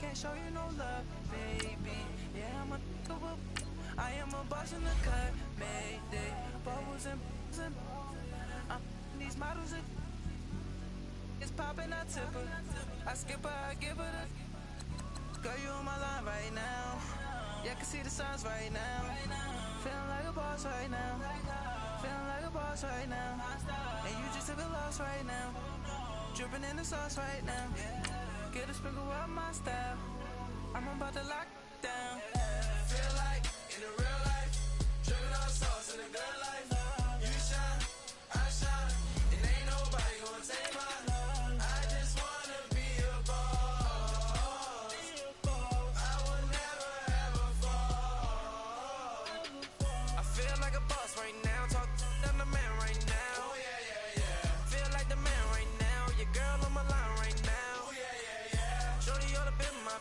can't show you no love, baby. Yeah, I am a boss in the cut, mayday. Bubbles and I'm these models are it's popping, I tip her. I skip her, I give her the girl, you on my line right now. Yeah, I can see the signs right now. Feeling like a boss right now. Feeling like a boss right now. And you just took a loss right now. Dripping in the sauce right now. Get a sprinkle of my style. I'm about to lock down. Feel like in the real life, dripping on sauce in the good life. You shine, I shine, and ain't nobody gonna take mine. I just wanna be a boss. I will never ever fall. I feel like a boss right now. Talk to the man right now. Oh yeah, yeah, yeah. Feel like the man right now. Your girl on my line right now. Oh yeah, yeah, yeah. Shorty ought to been my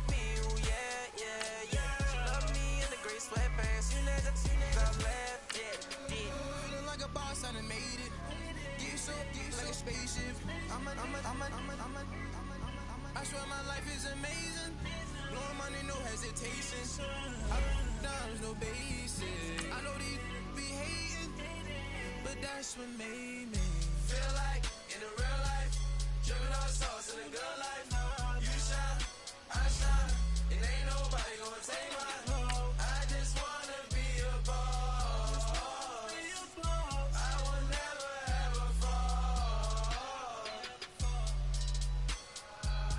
me. Oh yeah, yeah, yeah. She love me in the gray sweatpants. You never I left, yeah. Feeling like a boss, I done made it. Get so like a spaceship. I swear my life is amazing. Blowing money, no hesitation. I down, no basic. I know these be hating, but that's what made me feel like in the real life, dripping on sauce in the good life. You shine, I shine, and ain't nobody gonna take mine. I just wanna be a boss. I will never ever fall.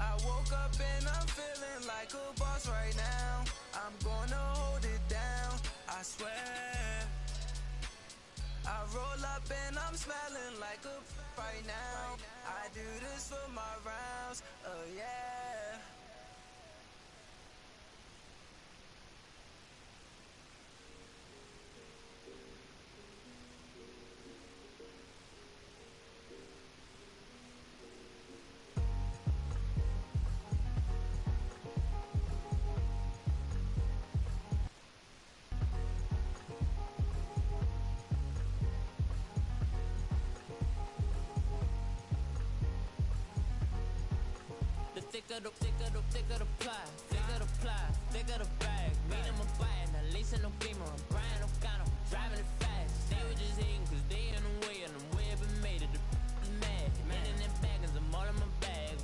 I woke up and I'm feeling like a boss right now. I'm gonna hold it down, I swear. I roll up and I'm smelling like a right now. I do this for my rounds, oh yeah. Thicker the pie, thicker the bag. Mean I'm a buying, at least in no beamer. I'm Brian O'Connor, driving it fast. They were just hating cause they in the way, and I'm way up and made it. The is mad. Man in them baggins, I'm all in my bag.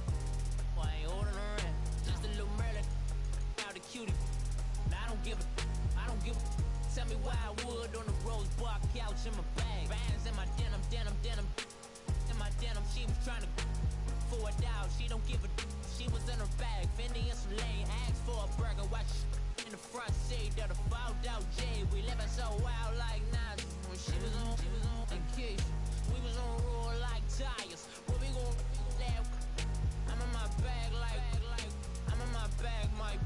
I ain't holding around. Just a little Merlin, out the cutie. Now I don't give a. Tell me why I would on the rose bar couch in my bag. Bands in my denim. In my denim, she was trying to for it out. She don't give a. She was in her bag, Fendi and some lane. Asked for a burger, watch in the front seat of the fouled out J. We living so wild like Nas. When she was on vacation, we was on roll like tires. What we gon' that? I'm in my bag like I'm in my bag, Mike.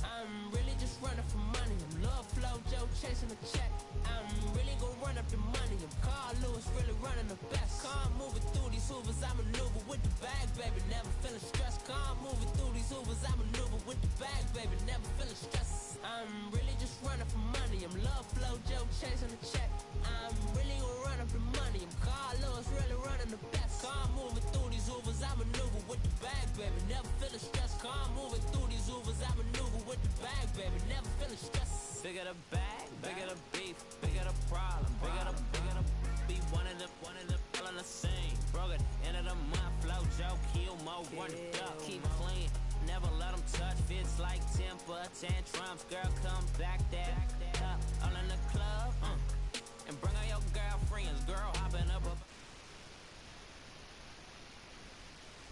I'm really just running for money. I'm love flow, Joe chasing a check. I'm really gon' run up the money. I'm Carl Lewis, really running the best. Calm moving through these hoovers, I maneuver with the bag, baby. Never feeling stressed. Calm moving through these hoovers, I maneuver with the bag, baby. Never feeling stressed. I'm really just running for money. I'm love flow, Joe chasing a check. I'm really gon' run up the money. I'm Carl Lewis, really running the best. Calm moving through these hoovers, I maneuver with the bag, baby. Never feeling stressed. Calm moving through these hoovers, I maneuver with the bag, baby. Never feeling stressed. Bigger the bag, bigger the beef, bigger the problem, bigger the be one of the all in the same. Broke it end of the month, flow Joe, kill mo, run it up, keep clean, never let them touch. Fits like temper tantrums, girl come back that up, all in the club, and bring all your girlfriends, girl hopping up a.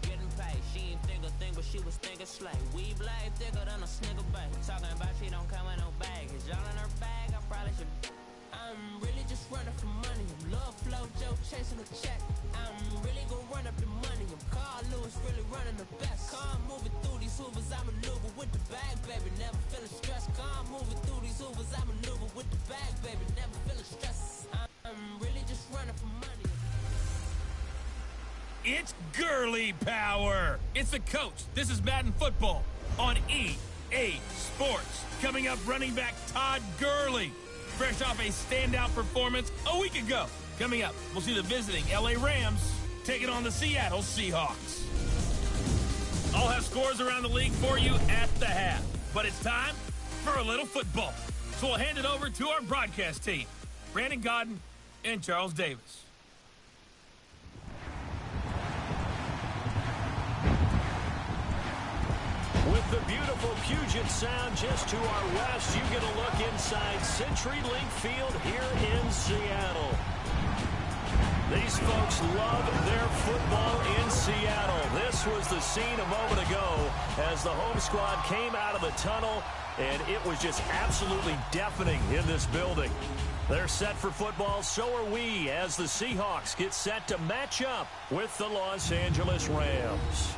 Getting paid, she ain't think a thing, but she was thinking slay. We blade thicker than a snicker bag. Talking about she don't come with no baggage. Y'all in her bag, I probably should. I'm really just running for money. I'm love flow, Joe chasing a check. I'm really gon' run up the money. I'm Carl Lewis, really running the best. Calm moving through these hoovers, I maneuver with the bag, baby. Never feeling stressed. Calm moving through these hoovers, I maneuver with the bag, baby. Never feeling stressed. I'm really just running for money. It's girly power. It's the coach. This is Madden Football on EA Sports. Coming up, running back Todd Gurley, fresh off a standout performance a week ago. Coming up, we'll see the visiting LA Rams taking on the Seattle Seahawks. I'll have scores around the league for you at the half. But it's time for a little football. So we'll hand it over to our broadcast team, Brandon Godden and Charles Davis. With the beautiful Puget Sound just to our west, you get a look inside CenturyLink Field here in Seattle. These folks love their football in Seattle. This was the scene a moment ago as the home squad came out of the tunnel, and it was just absolutely deafening in this building. They're set for football, so are we, as the Seahawks get set to match up with the Los Angeles Rams.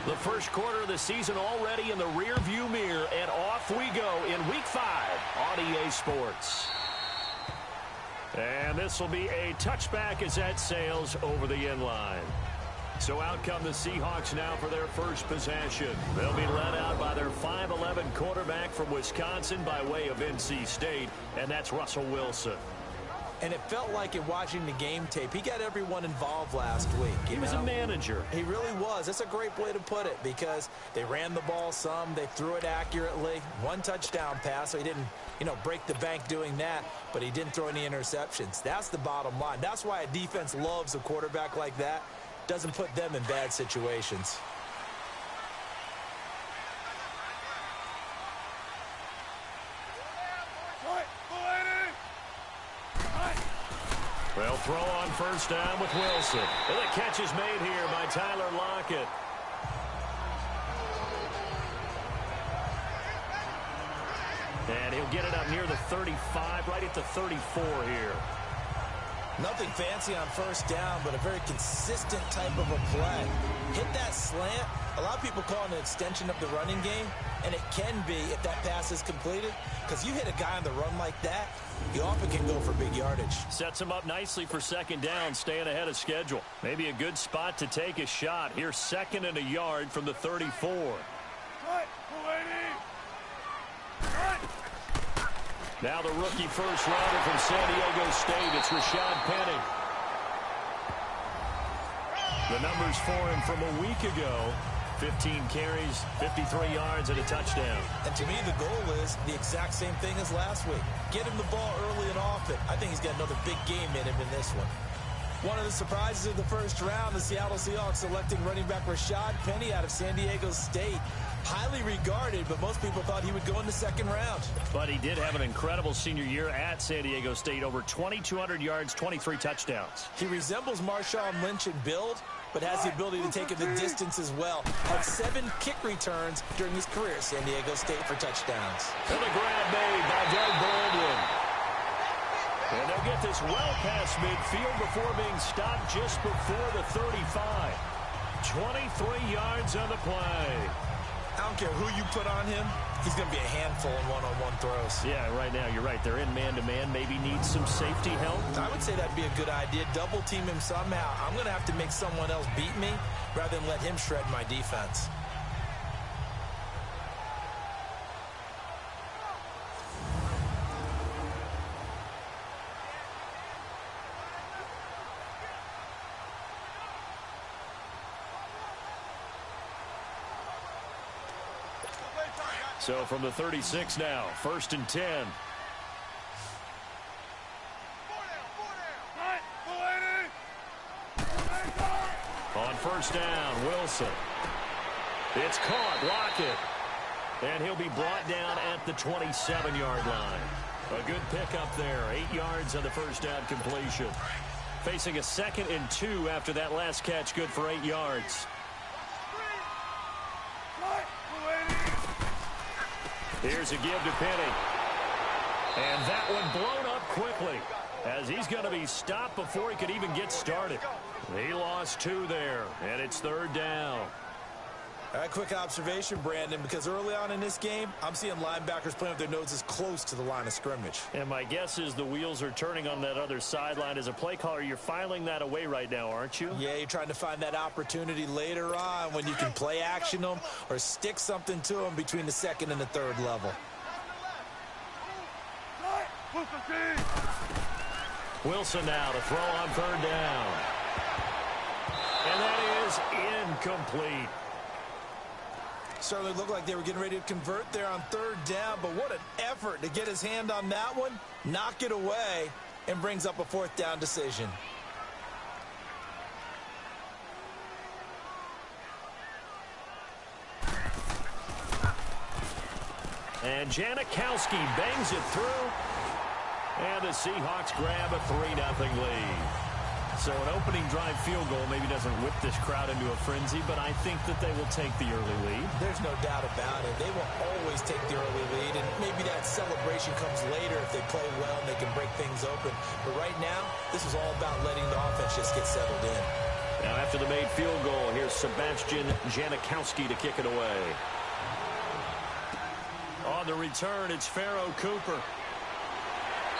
The first quarter of the season already in the rear-view mirror, and off we go in Week 5 on EA Sports. And this will be a touchback as that sails over the end line. So out come the Seahawks now for their first possession. They'll be led out by their 5'11" quarterback from Wisconsin by way of NC State, and that's Russell Wilson. And it felt like in watching the game tape, he got everyone involved last week. He was a manager. He really was. That's a great way to put it because they ran the ball some. They threw it accurately. One touchdown pass, so he didn't, break the bank doing that, but he didn't throw any interceptions. That's the bottom line. That's why a defense loves a quarterback like that. Doesn't put them in bad situations. They'll throw on first down with Wilson. And the catch is made here by Tyler Lockett. And he'll get it up near the 35, right at the 34 here. Nothing fancy on first down, but a very consistent type of a play. Hit that slant. A lot of people call it an extension of the running game, and it can be if that pass is completed, because you hit a guy on the run like that, he often can go for big yardage. Sets him up nicely for second down, staying ahead of schedule. Maybe a good spot to take a shot. Here's 2nd and a yard from the 34. Now the rookie first rounder from San Diego State, it's Rashad Penny. The numbers for him from a week ago, 15 carries, 53 yards, and a touchdown. And to me, the goal is the exact same thing as last week. Get him the ball early and often. I think he's got another big game in him in this one. One of the surprises of the first round, the Seattle Seahawks selecting running back Rashad Penny out of San Diego State. Highly regarded, but most people thought he would go in the second round. But he did have an incredible senior year at San Diego State. Over 2,200 yards, 23 touchdowns. He resembles Marshawn Lynch in build, but has the ability to take it the distance as well. Had 7 kick returns during his career at San Diego State for touchdowns. And the grab made by Doug Baldwin. And they'll get this well past midfield before being stopped just before the 35. 23 yards on the play. I don't care who you put on him, he's going to be a handful in one-on-one throws. Yeah, right now, you're right. They're in man-to-man, maybe need some safety help. I would say that'd be a good idea. Double team him somehow. I'm going to have to make someone else beat me rather than let him shred my defense. So from the 36 now, 1st and 10. On first down, Wilson. It's caught, Lockett. And he'll be brought down at the 27-yard line. A good pickup there, 8 yards on the first down completion. Facing a 2nd and 2 after that last catch, good for 8 yards. Here's a give to Penny. And that one blown up quickly as he's going to be stopped before he could even get started. He lost 2 there, and it's 3rd down. A quick observation, Brandon, because early on in this game, I'm seeing linebackers playing with their noses close to the line of scrimmage. And my guess is the wheels are turning on that other sideline. As a play caller, you're filing that away right now, aren't you? Yeah, you're trying to find that opportunity later on when you can play action them or stick something to them between the second and the third level. Wilson now to throw on third down. And that is incomplete. Certainly looked like they were getting ready to convert there on third down, but what an effort to get his hand on that one, knock it away, and brings up a fourth down decision. And Janikowski bangs it through. And the Seahawks grab a 3-0 lead. So an opening drive field goal maybe doesn't whip this crowd into a frenzy, but I think that they will take the early lead. There's no doubt about it. They will always take the early lead, and maybe that celebration comes later if they play well and they can break things open. But right now, this is all about letting the offense just get settled in. Now after the made field goal, here's Sebastian Janikowski to kick it away. On the return, it's Pharaoh Cooper.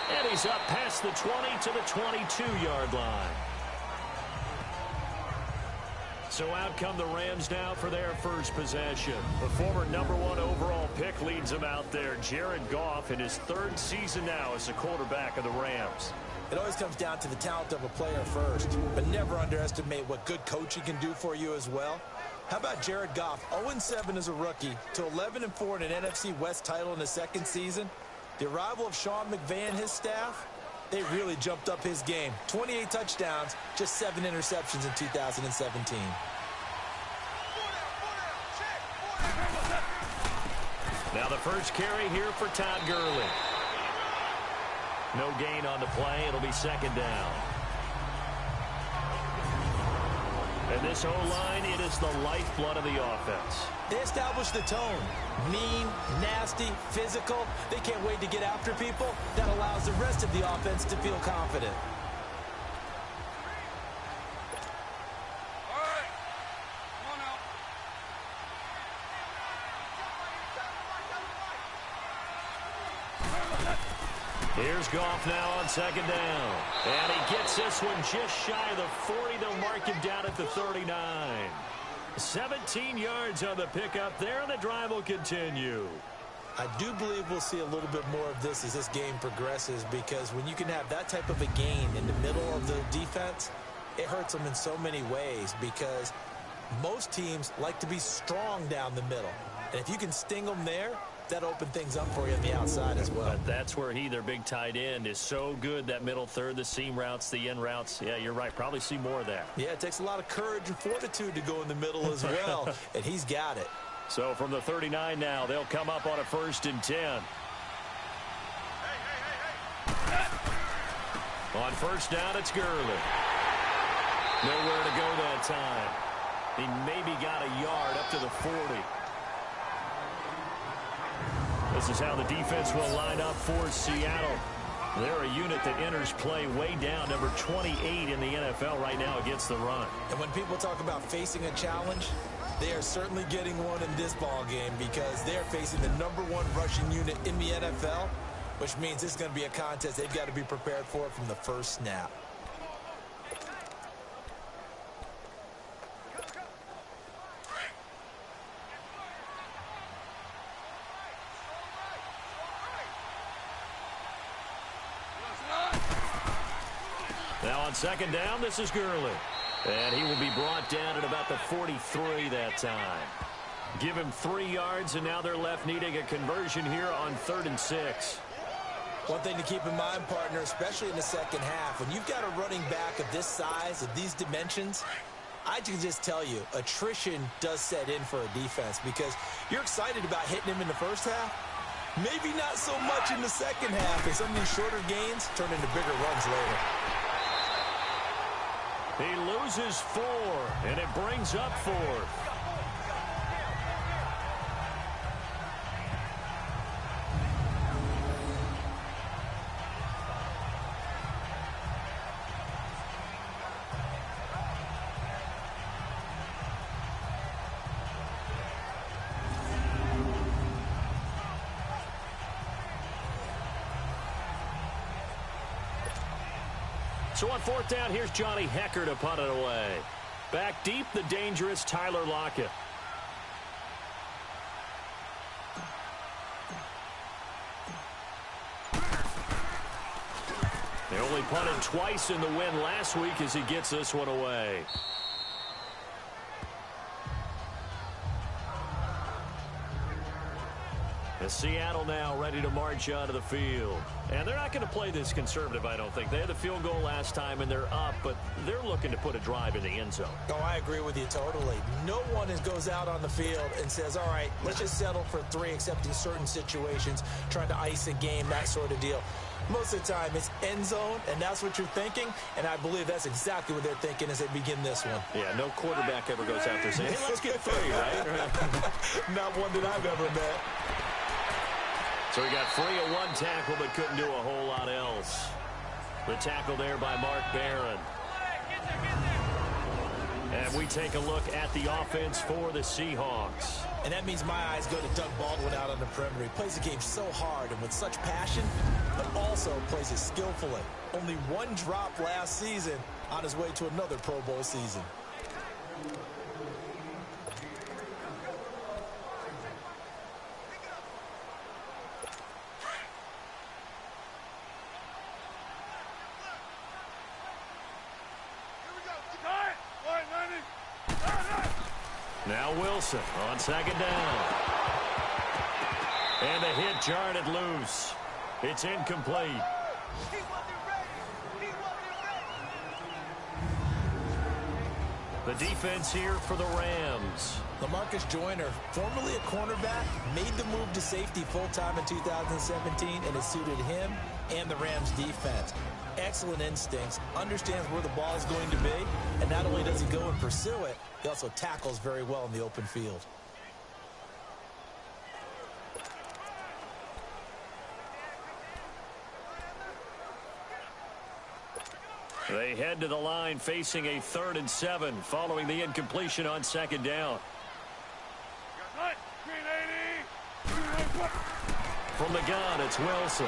And he's up past the 20 to the 22-yard line. So out come the Rams now for their first possession. The former #1 overall pick leads them out there. Jared Goff in his third season now as the quarterback of the Rams. It always comes down to the talent of a player first, but never underestimate what good coaching can do for you as well. How about Jared Goff, 0-7 as a rookie to 11-4 in an NFC West title in his second season? The arrival of Sean McVay and his staff, they really jumped up his game. 28 touchdowns, just 7 interceptions in 2017. Now the first carry here for Todd Gurley. No gain on the play. It'll be second down. And this O-line, it is the lifeblood of the offense. They established the tone. Mean, nasty, physical. They can't wait to get after people. That allows the rest of the offense to feel confident. Here's Goff now on second down. And he gets this one just shy of the 40. They'll mark him down at the 39. 17 yards on the pickup there, and the drive will continue. I do believe we'll see a little bit more of this as this game progresses, because when you can have that type of a gain in the middle of the defense, it hurts them in so many ways, because most teams like to be strong down the middle. And if you can sting them there, that open things up for you on the outside as well. But that's where their big tight end, is so good. That middle third, the seam routes, the end routes. Yeah, you're right. Probably see more of that. Yeah, it takes a lot of courage and fortitude to go in the middle as well, and he's got it. So from the 39 now, they'll come up on a 1st and 10. On first down, it's Gurley. Nowhere to go that time. He maybe got a yard up to the 40. This is how the defense will line up for Seattle. They're a unit that enters play way down, number 28 in the NFL right now against the run. And when people talk about facing a challenge, they are certainly getting one in this ball game, because they're facing the #1 rushing unit in the NFL, which means this is going to be a contest they've got to be prepared for from the first snap. Now on second down, this is Gurley. And he will be brought down at about the 43 that time. Give him 3 yards, and now they're left needing a conversion here on 3rd and 6. One thing to keep in mind, partner, especially in the second half, when you've got a running back of this size, of these dimensions, I can just tell you, attrition does set in for a defense, because you're excited about hitting him in the first half. Maybe not so much in the second half, and some of these shorter gains turn into bigger runs later. He loses 4, and it brings up 4th. So on fourth down, here's Johnny Hecker to punt it away. Back deep, the dangerous Tyler Lockett. They only punted twice in the win last week as he gets this one away. And Seattle now ready to march onto the field. And they're not going to play this conservative, I don't think. They had the field goal last time, and they're up, but they're looking to put a drive in the end zone. Oh, I agree with you totally. No one goes out on the field and says, all right, let's just settle for 3, except in certain situations, trying to ice a game, that sort of deal. Most of the time, it's end zone, and that's what you're thinking, and I believe that's exactly what they're thinking as they begin this one. Yeah, no quarterback ever goes out there saying, hey, let's get 3, right? Not one that I've ever met. So he got free of one tackle, but couldn't do a whole lot else. The tackle there by Mark Barron. And we take a look at the offense for the Seahawks. And that means my eyes go to Doug Baldwin out on the perimeter. He plays the game so hard and with such passion, but also plays it skillfully. Only one drop last season on his way to another Pro Bowl season. Now Wilson on second down. And the hit jarred it loose. It's incomplete. The defense here for the Rams. LaMarcus Joyner, formerly a cornerback, made the move to safety full-time in 2017, and it suited him and the Rams defense. Excellent instincts, understands where the ball is going to be, and not only does he go and pursue it, he also tackles very well in the open field. They head to the line facing a 3rd and 7 following the incompletion on second down. From the gun, it's Wilson.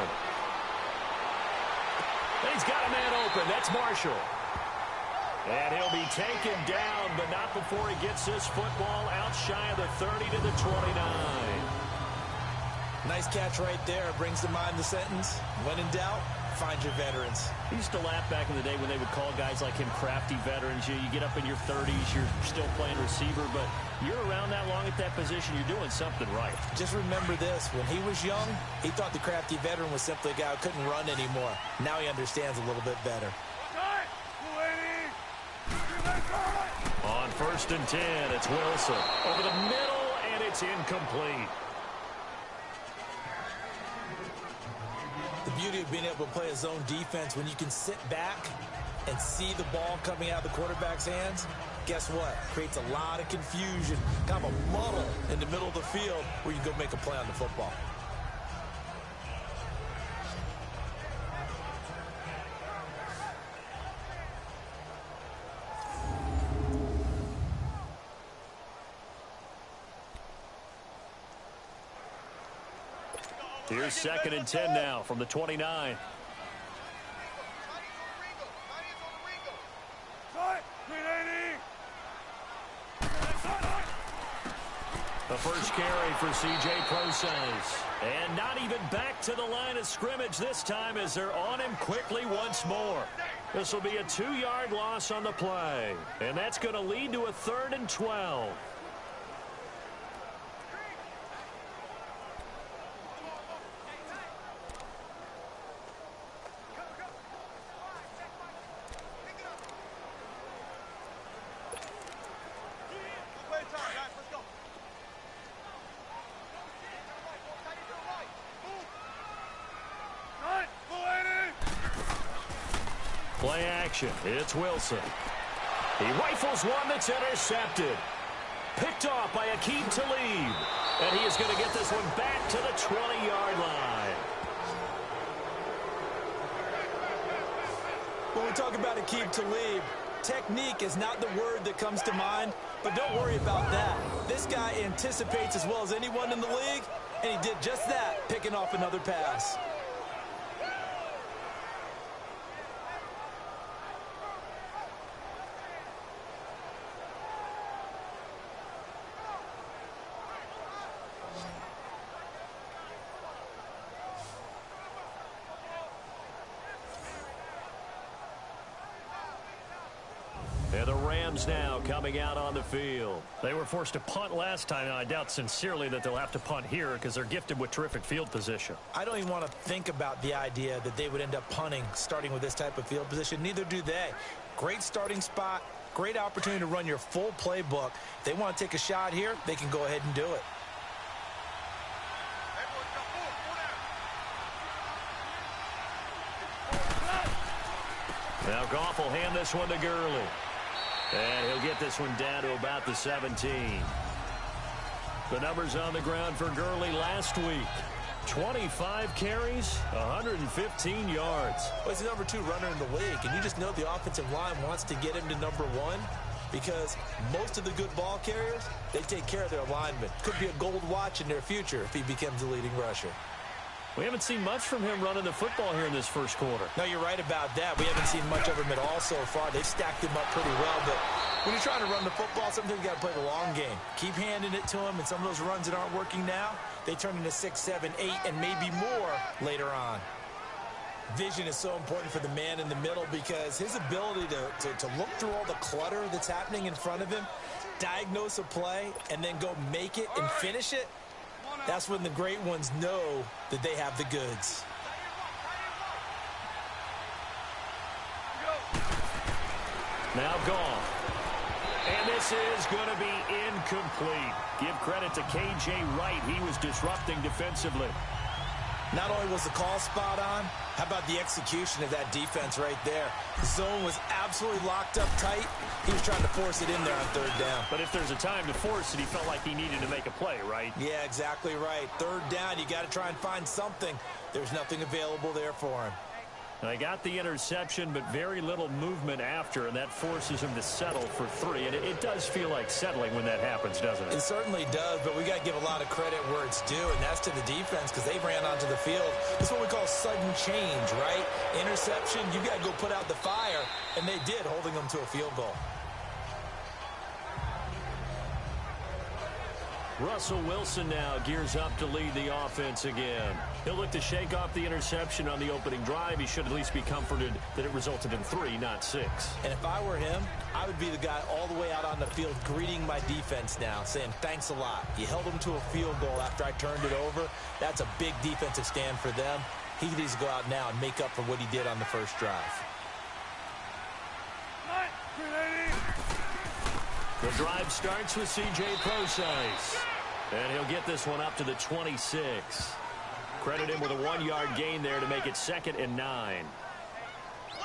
And he's got a man open. That's Marshall. And he'll be taken down, but not before he gets this football out shy of the 30 to the 29. Nice catch right there. Brings to mind the sentence, when in doubt, find your veterans. I used to laugh back in the day when they would call guys like him crafty veterans. You get up in your 30s, you're still playing receiver, but you're around that long at that position, you're doing something right. Just remember this. When he was young, he thought the crafty veteran was simply a guy who couldn't run anymore. Now he understands a little bit better. On 1st and 10, it's Wilson. Over the middle, and it's incomplete. The beauty of being able to play a zone defense, when you can sit back and see the ball coming out of the quarterback's hands, guess what? Creates a lot of confusion, kind of a muddle in the middle of the field where you can go make a play on the football. Here's 2nd and 10 now from the 29. The first carry for C.J. Prosise. And not even back to the line of scrimmage this time as they're on him quickly once more. This will be a 2-yard loss on the play. And that's going to lead to a 3rd and 12. Play action. It's Wilson. He rifles one that's intercepted. Picked off by Aqib Talib. And he is going to get this one back to the 20-yard line. When we talk about Aqib Talib, technique is not the word that comes to mind, but don't worry about that. This guy anticipates as well as anyone in the league, and he did just that, picking off another pass. Rams now coming out on the field. They were forced to punt last time, and I doubt sincerely that they'll have to punt here because they're gifted with terrific field position. I don't even want to think about the idea that they would end up punting starting with this type of field position. Neither do they. Great starting spot, great opportunity to run your full playbook. If they want to take a shot here, they can go ahead and do it. Now Goff will hand this one to Gurley. And he'll get this one down to about the 17. The numbers on the ground for Gurley last week. 25 carries, 115 yards. Well, he's the number 2 runner in the league, and you just know the offensive line wants to get him to number 1 because most of the good ball carriers, they take care of their linemen. Could be a gold watch in their future if he becomes the leading rusher. We haven't seen much from him running the football here in this first quarter. No, you're right about that. We haven't seen much of him at all so far. They've stacked him up pretty well, but when you're trying to run the football, sometimes you got to play the long game. Keep handing it to him, and some of those runs that aren't working now, they turn into 6, 7, 8, and maybe more later on. Vision is so important for the man in the middle because his ability to look through all the clutter that's happening in front of him, diagnose a play, and then go make it and finish it, that's when the great ones know that they have the goods. Now Goff. And this is going to be incomplete. Give credit to K.J. Wright. He was disrupting defensively. Not only was the call spot on, how about the execution of that defense right there? The zone was absolutely locked up tight. He was trying to force it in there on 3rd down. But if there's a time to force it, he felt like he needed to make a play, right? Yeah, exactly right. 3rd down, you got to try and find something. There's nothing available there for him. They got the interception, but very little movement after, and that forces him to settle for 3. And it does feel like settling when that happens, doesn't it? It certainly does, but we got to give a lot of credit where it's due, and that's to the defense because they ran onto the field. This is what we call sudden change, right? Interception, you got to go put out the fire, and they did, holding them to a field goal. Russell Wilson now gears up to lead the offense again. He'll look to shake off the interception on the opening drive. He should at least be comforted that it resulted in 3, not 6. And if I were him, I would be the guy all the way out on the field greeting my defense now, saying thanks a lot. You held them to a field goal after I turned it over. That's a big defensive stand for them. He needs to go out now and make up for what he did on the first drive. The drive starts with C.J. Prosise. And he'll get this one up to the 26. Credit him with a 1-yard gain there to make it 2nd and 9.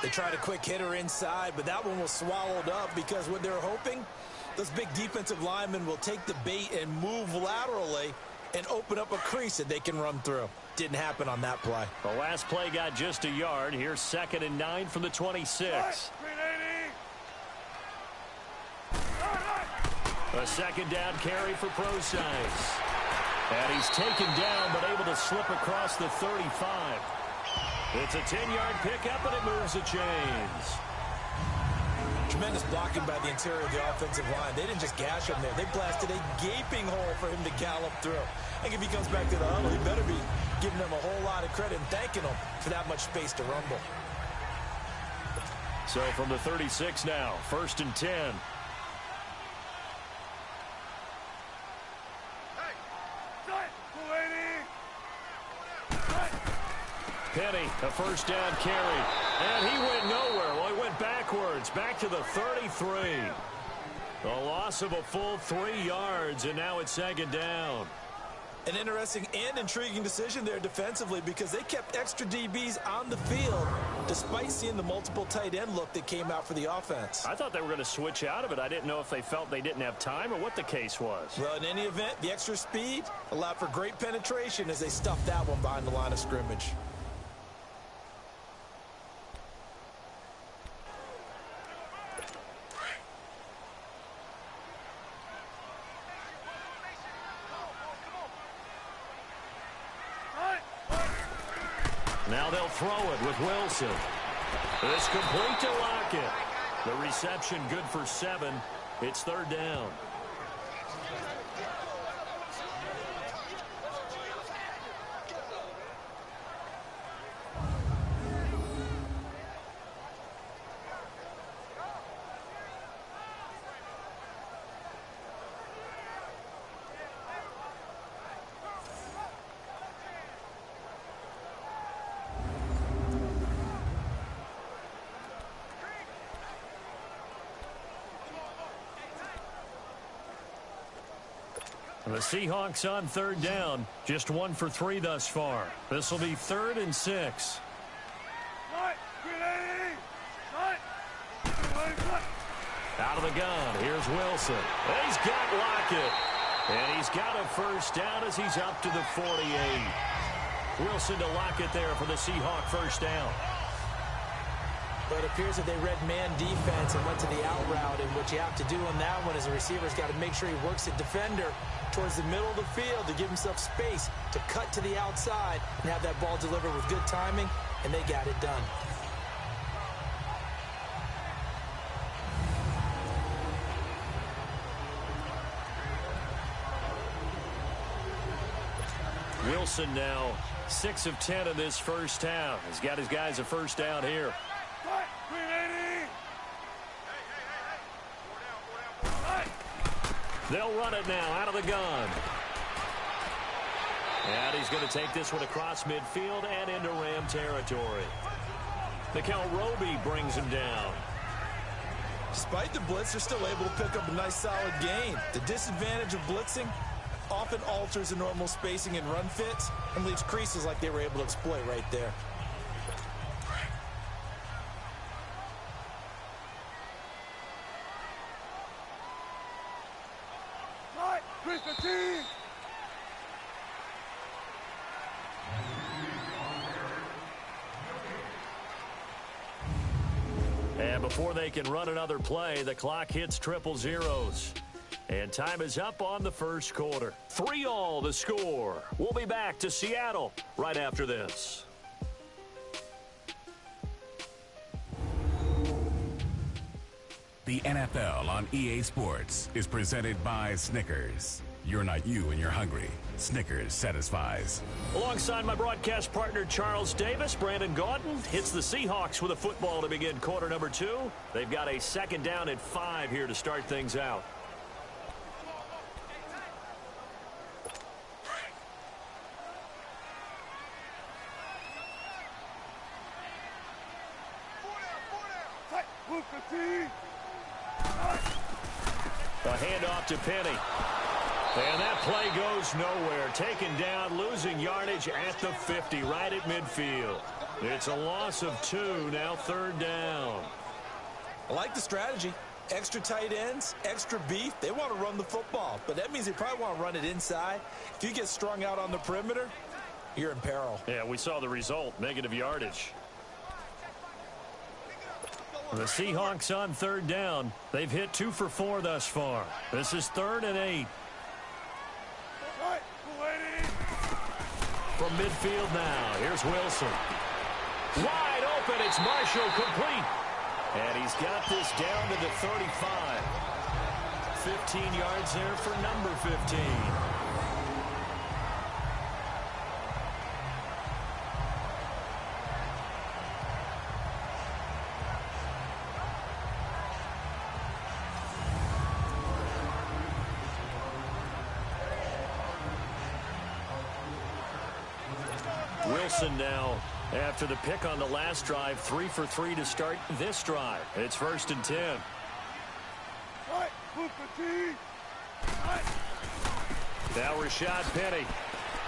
They tried a quick hitter inside, but that one was swallowed up because what they're hoping, those big defensive linemen will take the bait and move laterally and open up a crease that they can run through. Didn't happen on that play. The last play got just a yard. Here's 2nd and 9 from the 26. A 2nd down carry for Prosise. And he's taken down but able to slip across the 35. It's a 10-yard pickup and it moves the chains. Tremendous blocking by the interior of the offensive line. They didn't just gash him there. They blasted a gaping hole for him to gallop through. I think if he comes back to the huddle, he better be giving them a whole lot of credit and thanking them for that much space to rumble. So from the 36 now, 1st and 10. Penny, a 1st down carry. And he went nowhere. Well, he went backwards, back to the 33. A loss of a full 3 yards, and now it's 2nd down. An interesting and intriguing decision there defensively because they kept extra DBs on the field despite seeing the multiple tight end look that came out for the offense. I thought they were going to switch out of it. I didn't know if they felt they didn't have time or what the case was. Well, in any event, the extra speed allowed for great penetration as they stuffed that one behind the line of scrimmage. Now they'll throw it with Wilson. It's complete to Lockett. The reception good for 7. It's 3rd down. The Seahawks on third down. Just 1 for 3 thus far. This will be 3rd and 6. Out of the gun. Here's Wilson. He's got Lockett. And he's got a first down as he's up to the 48. Wilson to Lockett there for the Seahawk first down. But it appears that they read man defense and went to the out route, and what you have to do on that one is the receiver's got to make sure he works the defender towards the middle of the field to give himself space to cut to the outside and have that ball delivered with good timing, and they got it done. Wilson now 6 of 10 in this first half. He's got his guys a first down here. They'll run it now out of the gun. And he's going to take this one across midfield and into Ram territory. Mikel Roby brings him down. Despite the blitz, they're still able to pick up a nice solid gain. The disadvantage of blitzing often alters the normal spacing and run fits and leaves creases like they were able to exploit right there. And before they can run another play, the clock hits triple zeros. And time is up on the first quarter. 3-all the score. We'll be back to Seattle right after this. The NFL on EA Sports is presented by Snickers. You're not you when you're hungry. Snickers satisfies. Alongside my broadcast partner Charles Davis, Brandon Gaudin hits the Seahawks with a football to begin quarter number 2. They've got a second down at 5 here to start things out. A handoff to Penny. And that play goes nowhere. Taken down, losing yardage at the 50, right at midfield. It's a loss of 2, now third down. I like the strategy. Extra tight ends, extra beef. They want to run the football, but that means they probably want to run it inside. If you get strung out on the perimeter, you're in peril. Yeah, we saw the result, negative yardage. The Seahawks on third down. They've hit 2 for 4 thus far. This is 3rd and 8. From midfield now, here's Wilson. Wide open, it's Marshall, complete. And he's got this down to the 35. 15 yards there for number 15. Wilson now, after the pick on the last drive, 3 for 3 to start this drive. It's 1st and 10. Now Rashad Penny.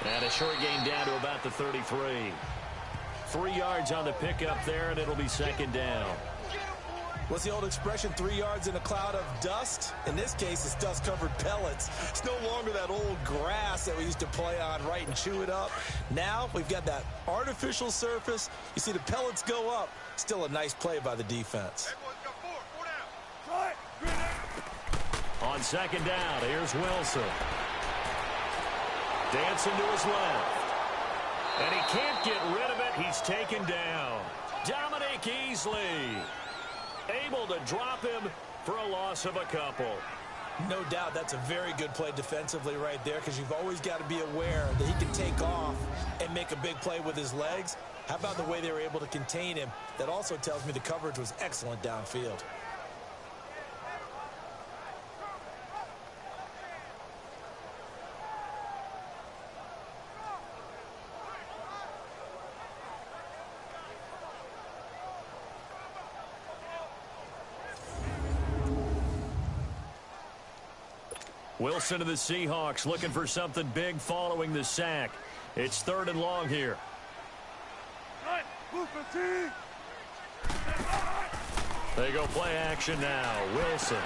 And a short gain down to about the 33. 3 yards on the pickup there, and it'll be second down. What's the old expression, 3 yards in a cloud of dust? In this case, it's dust-covered pellets. It's no longer that old grass that we used to play on, right, and chew it up. Now we've got that artificial surface. You see the pellets go up. Still a nice play by the defense. On second down, here's Wilson. Dancing to his left. And he can't get rid of it. He's taken down. Dominic Easley able to drop him for a loss of a couple. No doubt that's a very good play defensively right there, because you've always got to be aware that he can take off and make a big play with his legs. How about the way they were able to contain him? That also tells me the coverage was excellent downfield. Wilson to the Seahawks looking for something big following the sack. It's 3rd and long here. They go play action now. Wilson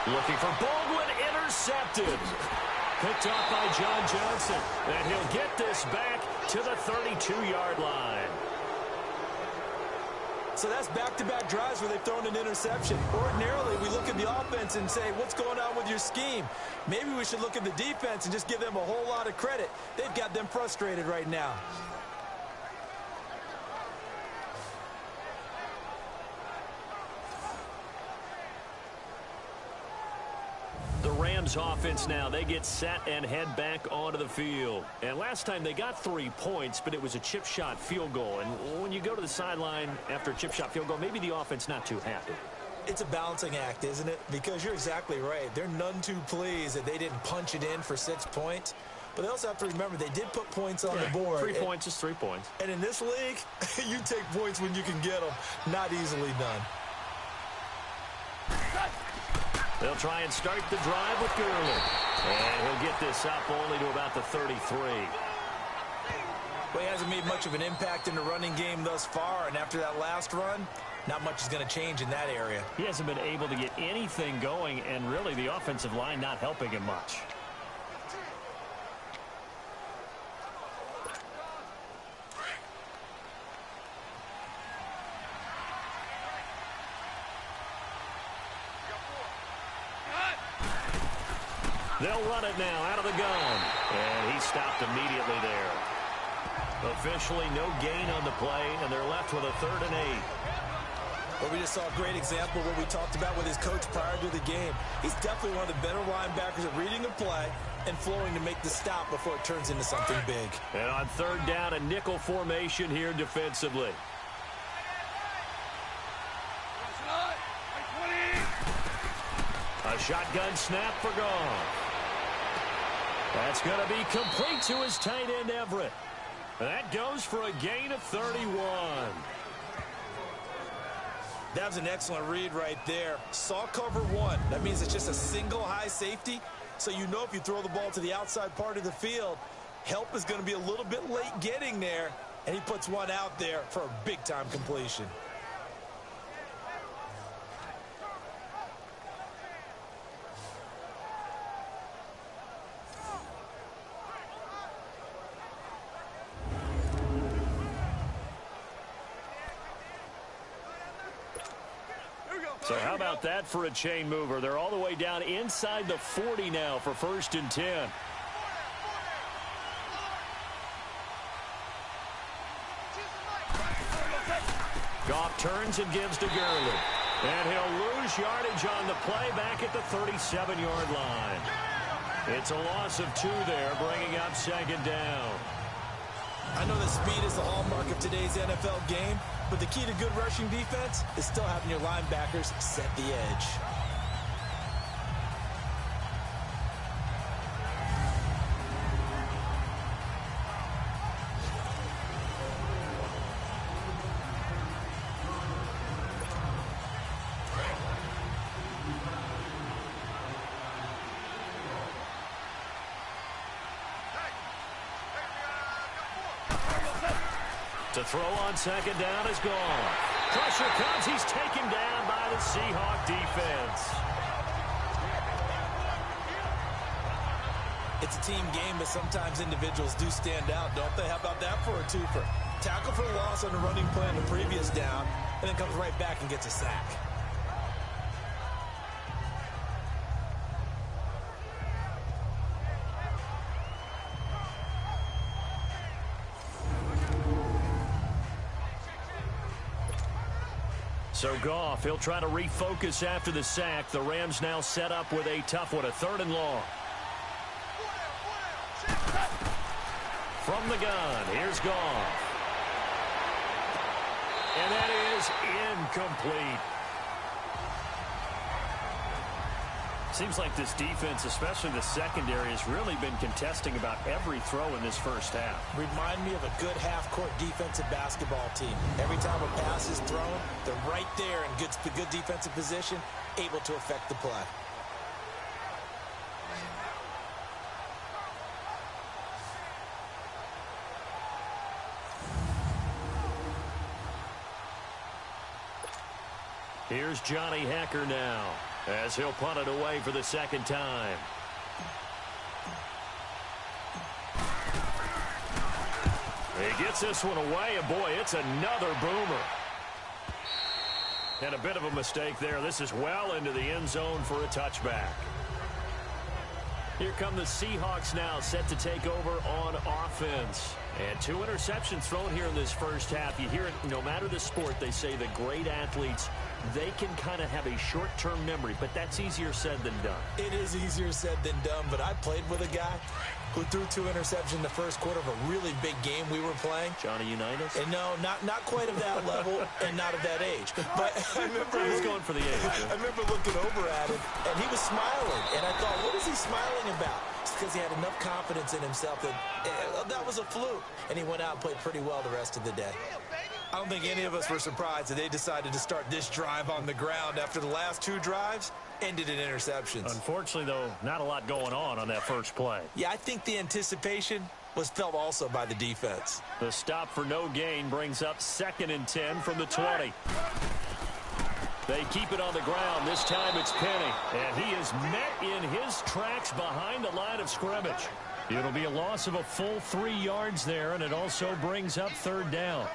looking for Baldwin, intercepted. Picked off by John Johnson. And he'll get this back to the 32-yard line. So that's back-to-back drives where they've thrown an interception. Ordinarily, we look at the offense and say, what's going on with your scheme? Maybe we should look at the defense and just give them a whole lot of credit. They've got them frustrated right now. The Rams offense now, they get set and head back onto the field. And last time they got 3 points, but it was a chip shot field goal. And when you go to the sideline after a chip shot field goal, maybe the offense not too happy. It's a balancing act, isn't it? Because you're exactly right. They're none too pleased that they didn't punch it in for 6 points. But they also have to remember they did put points on the board. 3 points is 3 points. And in this league, you take points when you can get them. Not easily done. They'll try and start the drive with Gurley. And he'll get this up only to about the 33. Well, he hasn't made much of an impact in the running game thus far. And after that last run, not much is going to change in that area. He hasn't been able to get anything going, and really the offensive line not helping him much. They'll run it now out of the gun. And he stopped immediately there. Officially no gain on the play, and they're left with a 3rd and 8. Well, we just saw a great example of what we talked about with his coach prior to the game. He's definitely one of the better linebackers at reading a play and flowing to make the stop before it turns into something big. And on 3rd down, a nickel formation here defensively. A shotgun snap for Goff. That's going to be complete to his tight end, Everett. That goes for a gain of 31. That was an excellent read right there. Saw cover 1. That means it's just a single high safety. So you know if you throw the ball to the outside part of the field, help is going to be a little bit late getting there. And he puts one out there for a big-time completion. So how about that for a chain mover? They're all the way down inside the 40 now for 1st and 10. Goff turns and gives to Gurley. And he'll lose yardage on the play back at the 37-yard line. It's a loss of 2 there, bringing up 2nd down. I know that speed is the hallmark of today's NFL game, but the key to good rushing defense is still having your linebackers set the edge. To throw on 2nd down is gone. Pressure comes. He's taken down by the Seahawk defense. It's a team game, but sometimes individuals do stand out, don't they? How about that for a twofer? Tackle for loss on the running play on the previous down, and then comes right back and gets a sack. So Goff, he'll try to refocus after the sack. The Rams now set up with a tough one, a 3rd and long. From the gun, here's Goff. And that is incomplete. Seems like this defense, especially the secondary, has really been contesting about every throw in this first half. Remind me of a good half-court defensive basketball team. Every time a pass is thrown, they're right there in good defensive position, able to affect the play. Here's Johnny Hecker now as he'll punt it away for the second time. He gets this one away, and boy, it's another boomer. And a bit of a mistake there. This is well into the end zone for a touchback. Here come the Seahawks now, set to take over on offense. And 2 interceptions thrown here in this first half. You hear it, no matter the sport, they say the great athletes, they can kind of have a short-term memory, but that's easier said than done. It is easier said than done, but I played with a guy who threw 2 interceptions in the first quarter of a really big game we were playing. Johnny Unitas? And no, not quite of that level and not of that age. But I remember he was going for the age. I remember looking over at him, and he was smiling. And I thought, what is he smiling about? It's because he had enough confidence in himself that that was a fluke. And he went out and played pretty well the rest of the day. I don't think any of us were surprised that they decided to start this drive on the ground after the last 2 drives ended in interceptions. Unfortunately, though, not a lot going on that first play. Yeah, I think the anticipation was felt also by the defense. The stop for no gain brings up 2nd and 10 from the 20. They keep it on the ground. This time it's Penny. And he is met in his tracks behind the line of scrimmage. It'll be a loss of a full 3 yards there, and it also brings up 3rd down.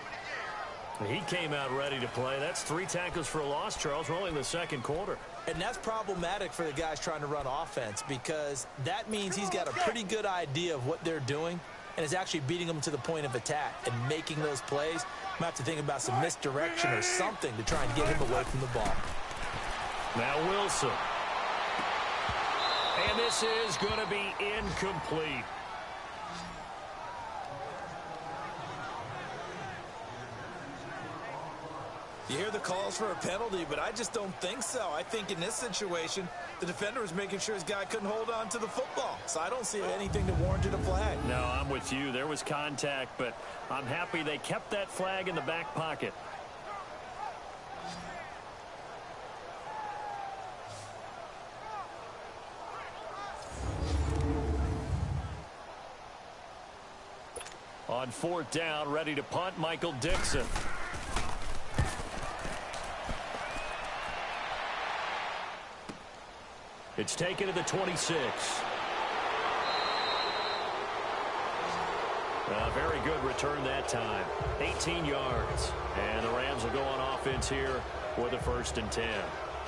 He came out ready to play. That's 3 tackles for a loss, Charles. We're only in the second quarter. And that's problematic for the guys trying to run offense because that means he's got a pretty good idea of what they're doing and is actually beating them to the point of attack and making those plays. Might have to think about some misdirection or something to try and get him away from the ball. Now Wilson. And this is going to be incomplete. You hear the calls for a penalty, but I just don't think so. I think in this situation, the defender was making sure his guy couldn't hold on to the football. So I don't see anything that warranted a flag. No, I'm with you. There was contact, but I'm happy they kept that flag in the back pocket. On 4th down, ready to punt, Michael Dixon. It's taken to the 26. A very good return that time. 18 yards. And the Rams will go on offense here with a 1st and 10.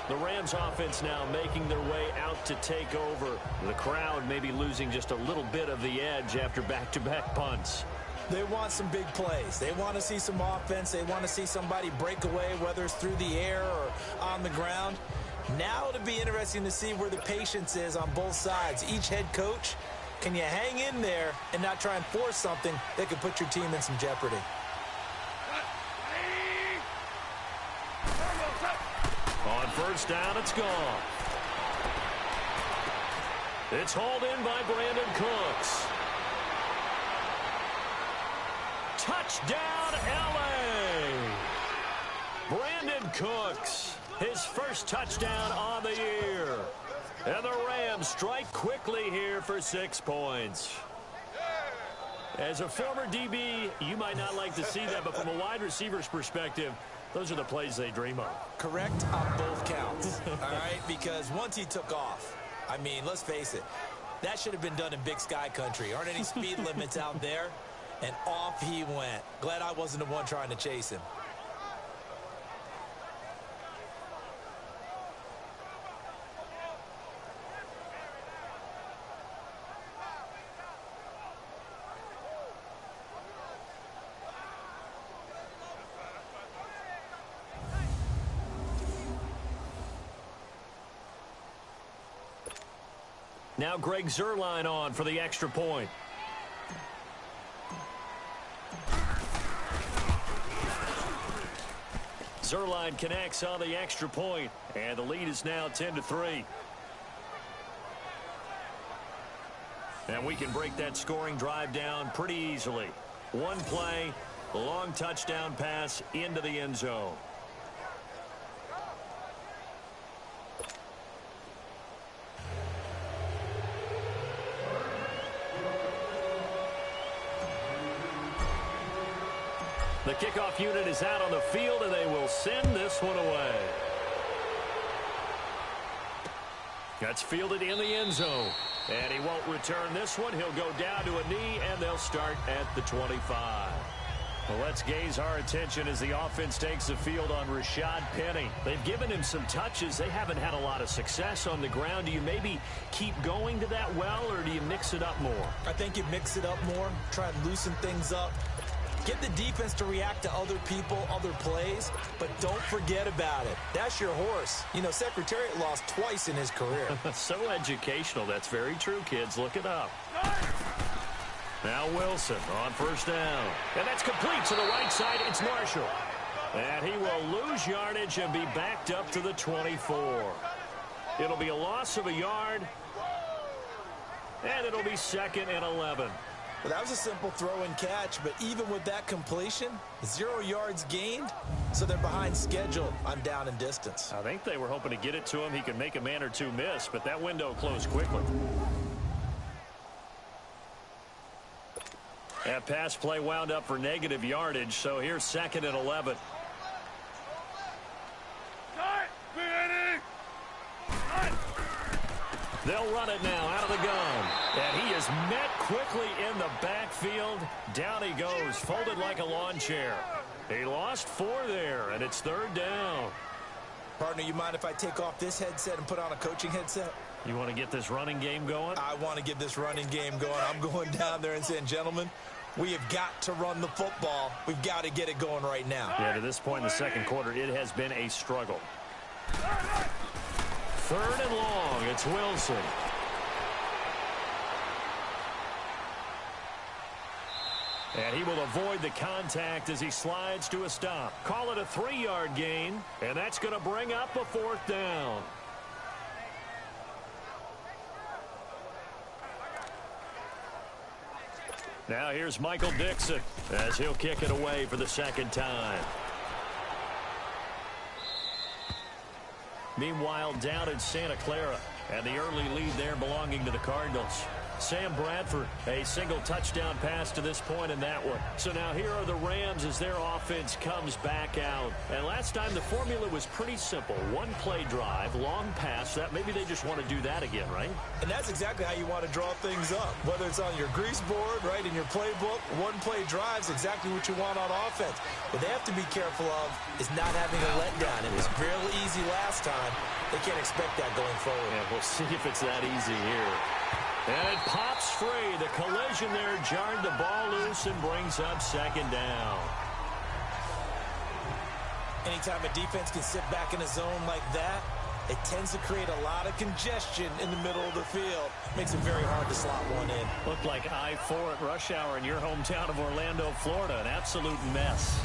The Rams offense now making their way out to take over. The crowd maybe losing just a little bit of the edge after back-to-back punts. They want some big plays. They want to see some offense. They want to see somebody break away, whether it's through the air or on the ground. Now it'll be interesting to see where the patience is on both sides. Each head coach, can you hang in there and not try and force something that could put your team in some jeopardy? On 1st down, it's gone. It's hauled in by Brandon Cooks. Touchdown, L.A. Brandon Cooks, his 1st touchdown on the year. And the Rams strike quickly here for 6 points. As a former DB, you might not like to see that, but from a wide receiver's perspective, those are the plays they dream of. Correct on both counts, all right? Because once he took off, I mean, let's face it, that should have been done in Big Sky country. Aren't any speed limits out there? And off he went. Glad I wasn't the one trying to chase him. Now Greg Zuerlein on for the extra point. Zuerlein connects on the extra point, and the lead is now 10-3. And we can break that scoring drive down pretty easily. One play, a long touchdown pass into the end zone. The kickoff unit is out on the field, and they will send this one away. That's fielded in the end zone. And he won't return this one. He'll go down to a knee, and they'll start at the 25. Well, let's gaze our attention as the offense takes the field on Rashad Penny. They've given him some touches. They haven't had a lot of success on the ground. Do you maybe keep going to that well, or do you mix it up more? I think you mix it up more, try and loosen things up. Get the defense to react to other people, other plays, but don't forget about it. That's your horse. You know, Secretariat lost twice in his career. So educational. That's very true, kids. Look it up. Now Wilson on first down. And that's complete to the right side. It's Marshall. And he will lose yardage and be backed up to the 24. It'll be a loss of a yard. And it'll be 2nd and 11. Well, that was a simple throw and catch, but even with that completion, 0 yards gained, so they're behind schedule on down and distance. I think they were hoping to get it to him. He could make a man or two miss, but that window closed quickly. That pass play wound up for negative yardage, so here's 2nd and 11. They'll run it now out of the gun. And he is met quickly in the backfield. Down he goes, folded like a lawn chair. He lost 4 there, and it's 3rd down. Partner, you mind if I take off this headset and put on a coaching headset? You want to get this running game going? I want to get this running game going. I'm going down there and saying, gentlemen, we have got to run the football. We've got to get it going right now. Yeah, to this point in the second quarter, it has been a struggle. 3rd and long. It's Wilson. And he will avoid the contact as he slides to a stop. Call it a 3-yard gain, and that's going to bring up a 4th down. Now here's Michael Dixon as he'll kick it away for the 2nd time. Meanwhile, down in Santa Clara, and the early lead there belonging to the Cardinals. Sam Bradford, a single touchdown pass to this point in that one. So now here are the Rams as their offense comes back out. And last time the formula was pretty simple. 1-play drive, long pass. That maybe they just want to do that again, right? And that's exactly how you want to draw things up. Whether it's on your grease board, right, in your playbook, 1-play drive is exactly what you want on offense. What they have to be careful of is not having a letdown. It was real easy last time. They can't expect that going forward. Yeah, we'll see if it's that easy here. And it pops free. The collision there jarred the ball loose and brings up 2nd down. Anytime a defense can sit back in a zone like that, it tends to create a lot of congestion in the middle of the field. Makes it very hard to slot one in. Looked like I-4 at rush hour in your hometown of Orlando, Florida. An absolute mess.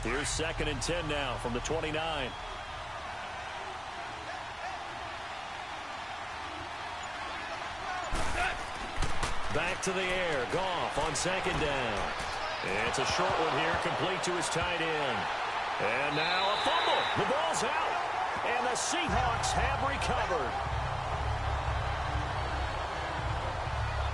Here's 2nd and 10 now from the 29. Back to the air. Goff on 2nd down. It's a short one here, complete to his tight end. And now a fumble. The ball's out. And the Seahawks have recovered.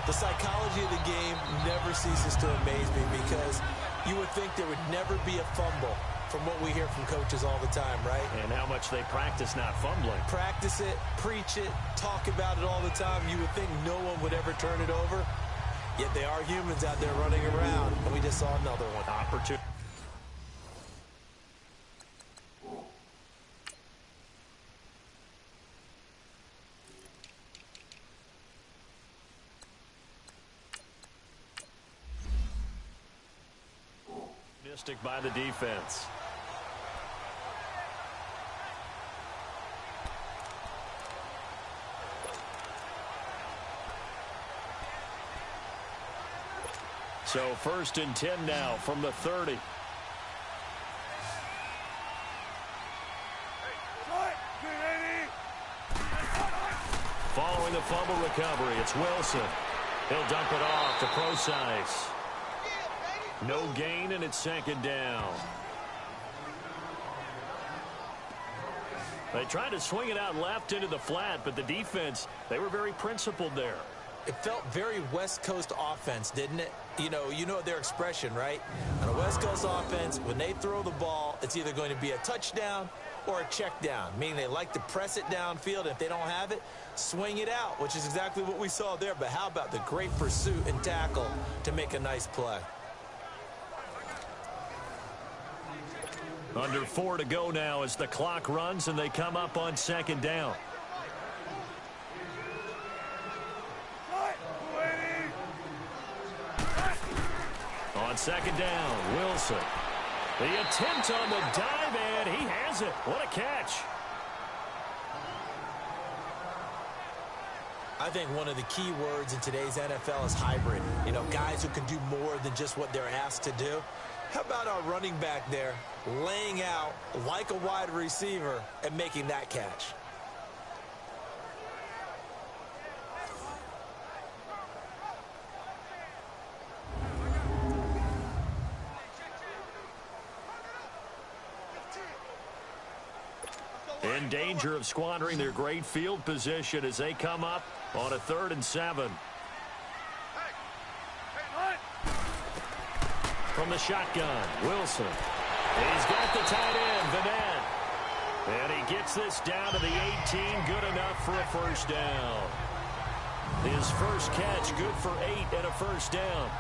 The psychology of the game never ceases to amaze me because you would think there would never be a fumble from what we hear from coaches all the time, right? And how much they practice not fumbling. Practice it, preach it, talk about it all the time. You would think no one would ever turn it over. Yet they are humans out there running around, and we just saw another one. Opportunity. By the defense. So 1st and 10 now from the 30. Following the fumble recovery, it's Wilson. He'll dump it off to Procise. No gain, and it's 2nd down. They tried to swing it out left into the flat, but the defense, they were very principled there. It felt very West Coast offense, didn't it? You know their expression, right? On a West Coast offense, when they throw the ball, it's either going to be a touchdown or a check down, meaning they like to press it downfield. If they don't have it, swing it out, which is exactly what we saw there. But how about the great pursuit and tackle to make a nice play? Under 4 to go now as the clock runs and they come up on second down. On second down, Wilson. The attempt on the dive, and he has it. What a catch. I think one of the key words in today's NFL is hybrid. Guys who can do more than just what they're asked to do. How about our running back there laying out like a wide receiver and making that catch? In danger of squandering their great field position as they come up on a 3rd and 7. From the shotgun, Wilson. He's got the tight end, Vanette. And he gets this down to the 18, good enough for a first down. His first catch, good for 8 and a first down.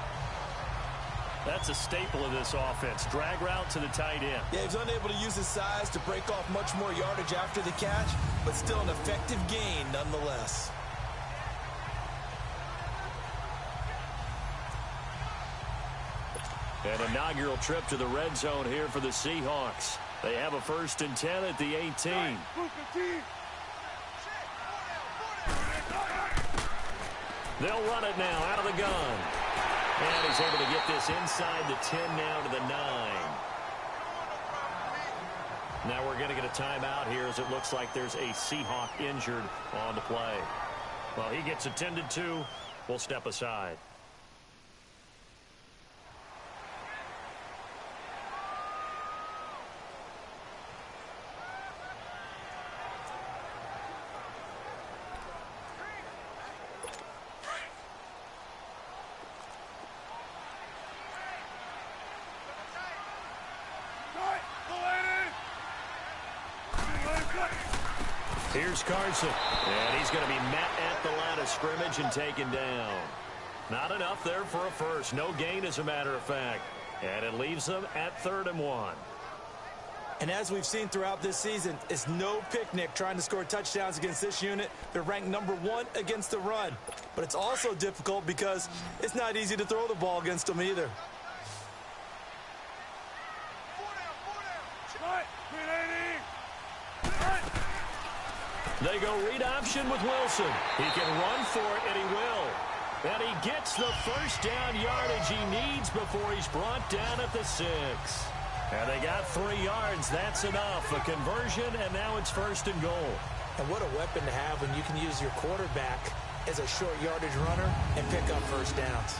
That's a staple of this offense. Drag route to the tight end. Yeah, he was unable to use his size to break off much more yardage after the catch, but still an effective gain nonetheless. An inaugural trip to the red zone here for the Seahawks. They have a 1st and 10 at the 18. They'll run it now out of the gun. And he's able to get this inside the 10 now to the 9. Now we're going to get a timeout here as it looks like there's a Seahawk injured on the play. Well, he gets attended to. We'll step aside. Here's Carson, and he's going to be met at the line of scrimmage and taken down. Not enough there for a first. No gain, as a matter of fact. And it leaves them at 3rd and 1. And as we've seen throughout this season, it's no picnic trying to score touchdowns against this unit. They're ranked number 1 against the run. But it's also difficult because it's not easy to throw the ball against them either. They go read option with Wilson. He can run for it, and he will. And he gets the first down yardage he needs before he's brought down at the 6. And they got 3 yards. That's enough. A conversion, and now it's 1st and goal. And what a weapon to have when you can use your quarterback as a short yardage runner and pick up first downs.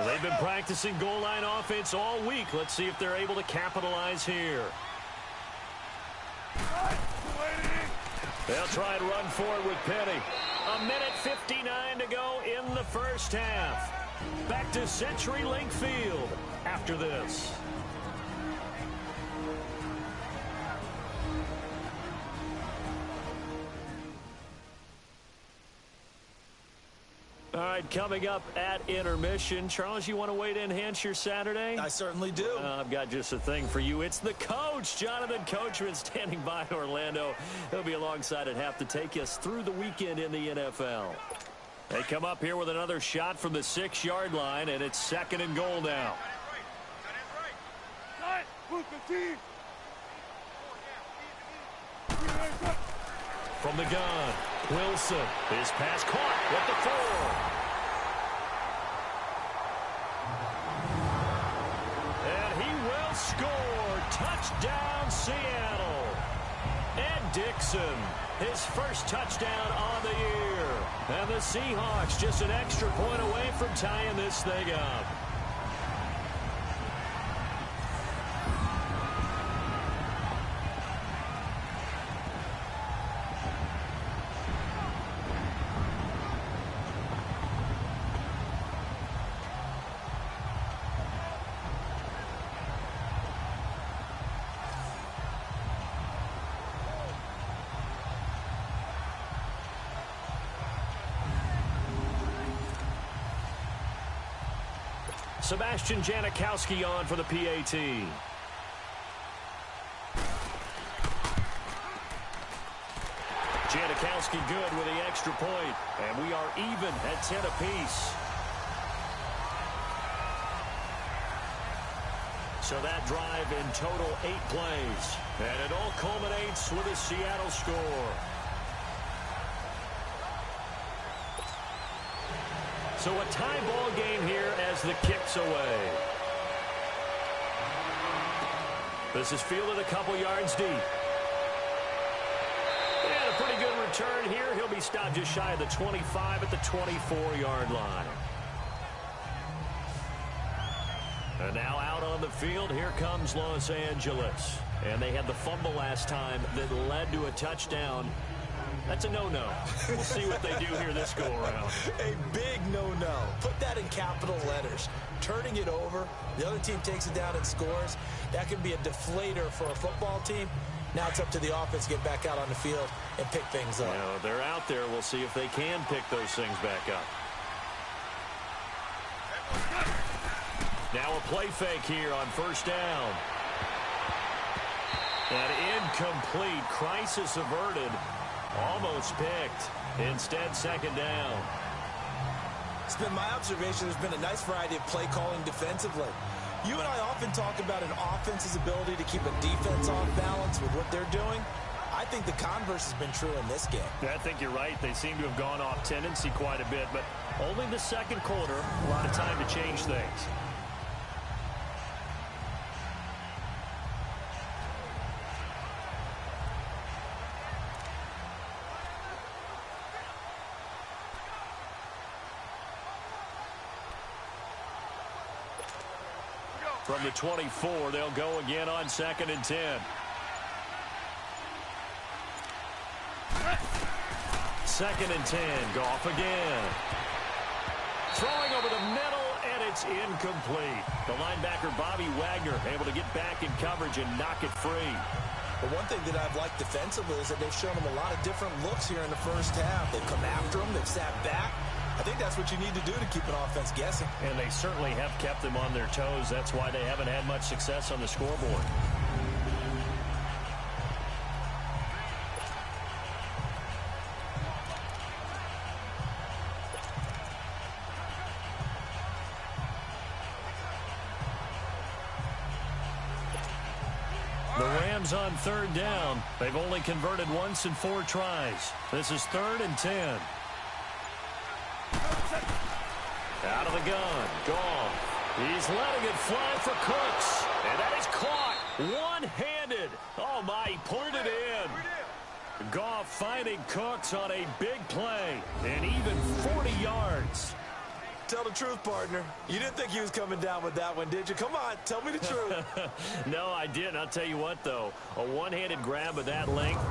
They've been practicing goal line offense all week. Let's see if they're able to capitalize here. They'll try and run forward with Penny. 1:59 to go in the first half. Back to CenturyLink Field after this. All right, coming up at intermission. Charles, you want to wait to enhance your Saturday? I certainly do. I've got just a thing for you. It's the coach, Jonathan Coachman, standing by in Orlando. He'll be alongside at half to take us through the weekend in the NFL. They come up here with another shot from the 6-yard line, and it's 2nd and goal now. From the gun, Wilson. His pass caught with the 4. score. Touchdown, Seattle. Ed Dixon, his first touchdown on the year. And the Seahawks just an extra point away from tying this thing up. Sebastian Janikowski on for the PAT. Janikowski good with the extra point, and we are even at 10 apiece. So that drive in total 8 plays, and it all culminates with a Seattle score. So a tie ball game here as the kick's away. This is fielded a couple yards deep. And a pretty good return here. He'll be stopped just shy of the 25 at the 24-yard line. And now out on the field, here comes Los Angeles. And they had the fumble last time that led to a touchdown. That's a no-no. We'll see what they do here this go-around. A big no-no. Put that in capital letters. Turning it over, the other team takes it down and scores. That can be a deflator for a football team. Now it's up to the offense to get back out on the field and pick things up. Now, they're out there. We'll see if they can pick those things back up. Now a play fake here on first down. An incomplete. Crisis averted. Almost picked. Instead, second down. It's been my observation there's been a nice variety of play calling defensively. You and I often talk about an offense's ability to keep a defense off balance with what they're doing. I think the converse has been true in this game. I think you're right. They seem to have gone off tendency quite a bit, but only the second quarter. A lot of time to change things. From the 24, they'll go again on 2nd and 10. Second and 10, Goff again. Throwing over the middle, and it's incomplete. The linebacker, Bobby Wagner, able to get back in coverage and knock it free. But one thing that I've liked defensively is that they've shown them a lot of different looks here in the first half. They've come after them, they've sat back. I think that's what you need to do to keep an offense guessing. And they certainly have kept them on their toes. That's why they haven't had much success on the scoreboard. The Rams on 3rd down. They've only converted once in 4 tries. This is 3rd and 10. Out of the gun, Goff. He's letting it fly for Cooks. And that is caught one-handed. Oh, my, he pulled it in. Goff finding Cooks on a big play. And even 40 yards. Tell the truth, partner. You didn't think he was coming down with that one, did you? Come on, tell me the truth. No, I didn't. I'll tell you what, though. A one-handed grab of that length.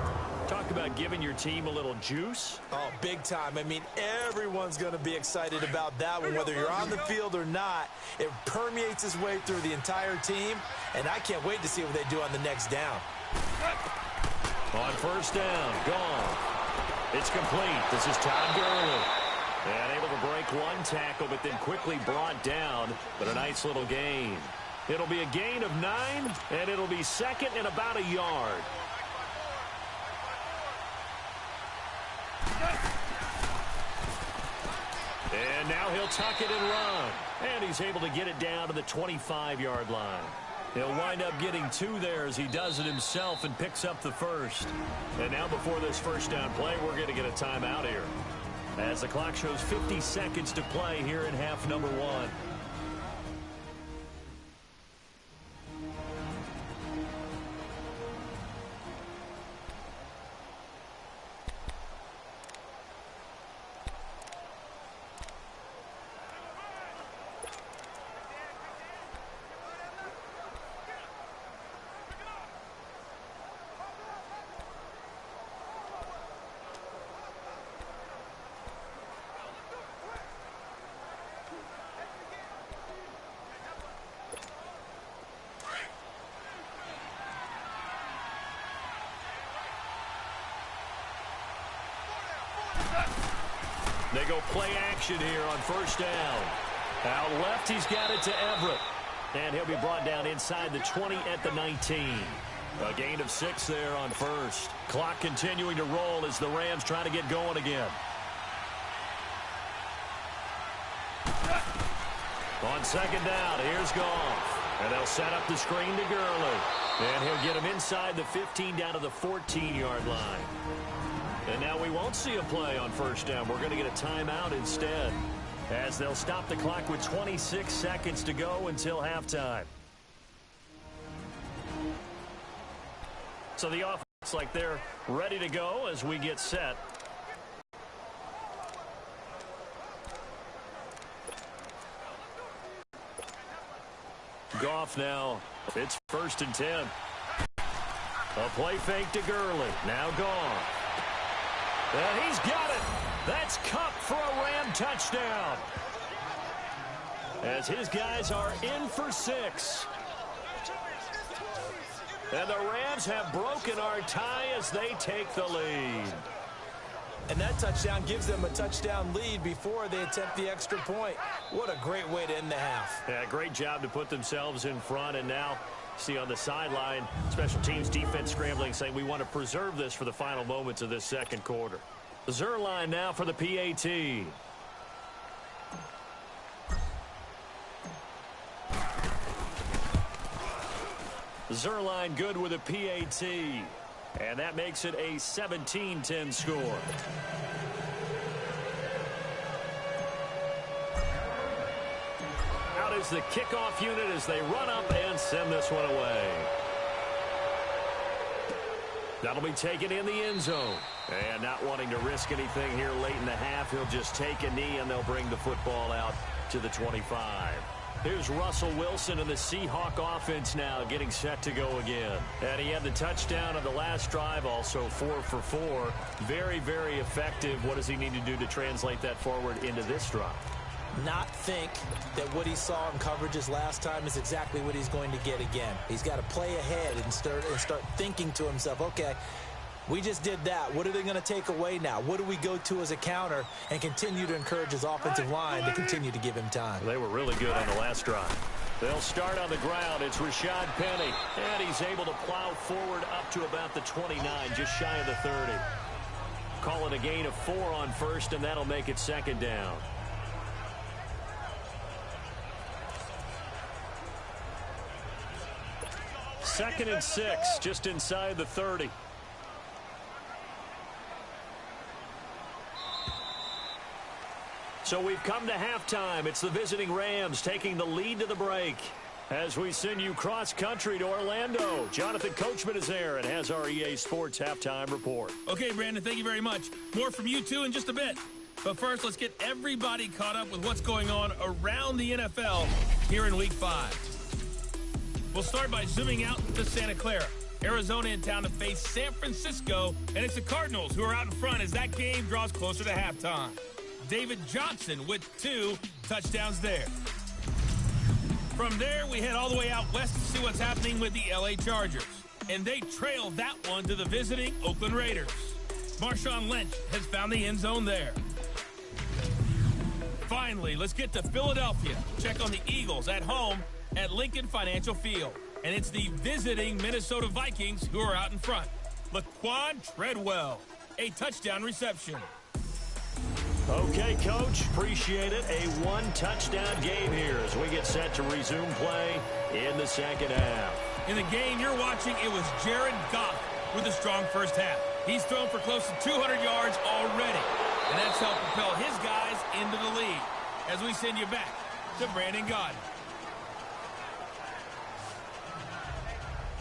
Talk about giving your team a little juice. Oh, big time. I mean, everyone's going to be excited about that one, whether you're on the field or not. It permeates its way through the entire team, and I can't wait to see what they do on the next down. On first down, gone. It's complete. This is Todd Gurley. And able to break one tackle, but then quickly brought down. But a nice little gain. It'll be a gain of 9, and it'll be second and about a yard. And now he'll tuck it and run. And he's able to get it down to the 25-yard line. He'll wind up getting 2 there as he does it himself and picks up the first. And now before this first down play, we're going to get a timeout here, as the clock shows 50 seconds to play here in half number 1. They go play action here on first down. Out left, he's got it to Everett. And he'll be brought down inside the 20 at the 19. A gain of 6 there on first. Clock continuing to roll as the Rams try to get going again. On second down, here's Goff. And they'll set up the screen to Gurley. And he'll get him inside the 15 down to the 14-yard line. And now we won't see a play on first down. We're going to get a timeout instead, as they'll stop the clock with 26 seconds to go until halftime. So the offense looks like they're ready to go as we get set. Goff now. It's 1st and 10. A play fake to Gurley. Now Goff. And he's got it. That's Kupp for a Ram touchdown. As his guys are in for 6. And the Rams have broken our tie as they take the lead. And that touchdown gives them a touchdown lead before they attempt the extra point. What a great way to end the half. Yeah, great job to put themselves in front. And now, see on the sideline, special teams defense scrambling, saying we want to preserve this for the final moments of this second quarter. Zerline now for the PAT. Zerline good with a PAT. And that makes it a 17-10 score. Out is the kickoff unit as they run up and send this one away. That'll be taken in the end zone. And not wanting to risk anything here late in the half, he'll just take a knee and they'll bring the football out to the 25. Here's Russell Wilson and the Seahawk offense now getting set to go again. And he had the touchdown on the last drive, also 4 for 4. Very, very effective. What does he need to do to translate that forward into this drive? Not think that what he saw in coverages last time is exactly what he's going to get again. He's got to play ahead and start thinking to himself, okay, we just did that. What are they going to take away now? What do we go to as a counter? And continue to encourage his offensive line to continue to give him time. They were really good on the last drive. They'll start on the ground. It's Rashad Penny. And he's able to plow forward up to about the 29, just shy of the 30. Call it a gain of 4 on first, and that'll make it second down. Second and 6, just inside the 30. So we've come to halftime. It's the visiting Rams taking the lead to the break. As we send you cross-country to Orlando, Jonathan Coachman is there and has our EA Sports halftime report. Okay, Brandon, thank you very much. More from you two in just a bit. But first, let's get everybody caught up with what's going on around the NFL here in Week 5. We'll start by zooming out to Santa Clara. Arizona in town to face San Francisco, and it's the Cardinals who are out in front as that game draws closer to halftime. David Johnson with 2 touchdowns there. From there, we head all the way out west to see what's happening with the LA Chargers. And they trail that one to the visiting Oakland Raiders. Marshawn Lynch has found the end zone there. Finally, let's get to Philadelphia. Check on the Eagles at home at Lincoln Financial Field. And it's the visiting Minnesota Vikings who are out in front. Laquan Treadwell, a touchdown reception. Okay, Coach, appreciate it. A 1-touchdown game here as we get set to resume play in the second half. In the game you're watching, it was Jared Goff with a strong first half. He's thrown for close to 200 yards already, and that's helped propel his guys into the lead. As we send you back to Brandon Gaudin.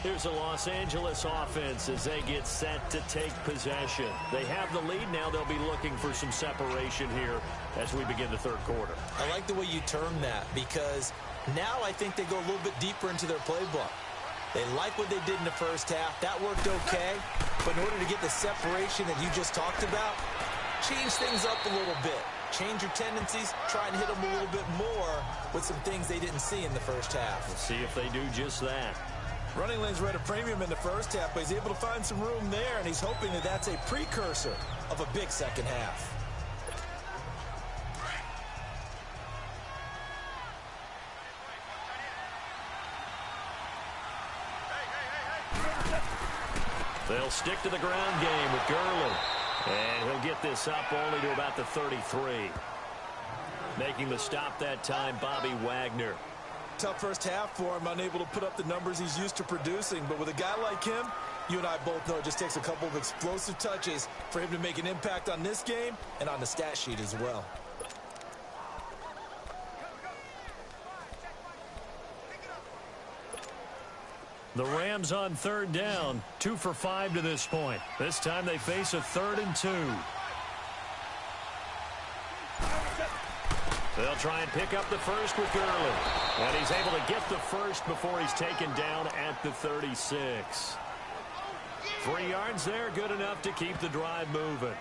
Here's a Los Angeles offense as they get set to take possession. They have the lead now. They'll be looking for some separation here as we begin the third quarter. I like the way you term that because now I think they go a little bit deeper into their playbook. They like what they did in the first half. That worked okay. But in order to get the separation that you just talked about, change things up a little bit. Change your tendencies. Try and hit them a little bit more with some things they didn't see in the first half. We'll see if they do just that. Running lanes were at a premium in the first half, but he's able to find some room there, and he's hoping that that's a precursor of a big second half. They'll stick to the ground game with Gurley. And he'll get this up only to about the 33. Making the stop that time, Bobby Wagner. Tough first half for him, unable to put up the numbers he's used to producing. But with a guy like him, you and I both know it just takes a couple of explosive touches for him to make an impact on this game and on the stat sheet as well. The Rams on third down, 2 for 5 to this point. This time they face a 3rd and 2. They'll try and pick up the first with Gurley. And he's able to get the first before he's taken down at the 36. 3 yards there, good enough to keep the drive moving.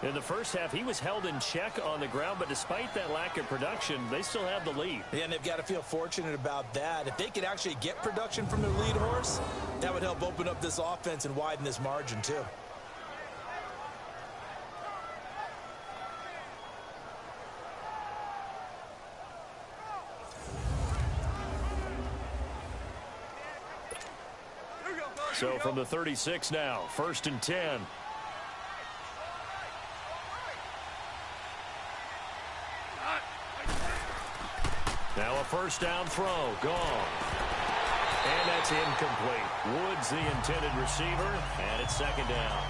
In the first half, he was held in check on the ground, but despite that lack of production, they still have the lead. Yeah, and they've got to feel fortunate about that. If they could actually get production from their lead horse, that would help open up this offense and widen this margin too. So from the 36 now, 1st and 10. Now a first down throw, gone. And that's incomplete. Woods the intended receiver, and it's 2nd down.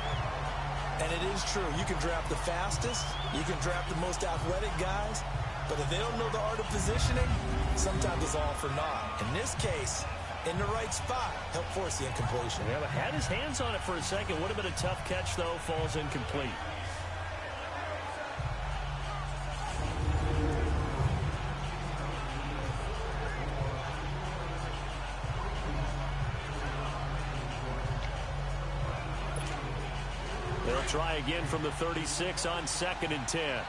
And it is true. You can draft the fastest, you can draft the most athletic guys, but if they don't know the art of positioning, sometimes it's all for naught. In this case, in the right spot, help force the incompletion. Yeah, but had his hands on it for a second. Would have been a tough catch, though. Falls incomplete. They'll try again from the 36 on 2nd and 10.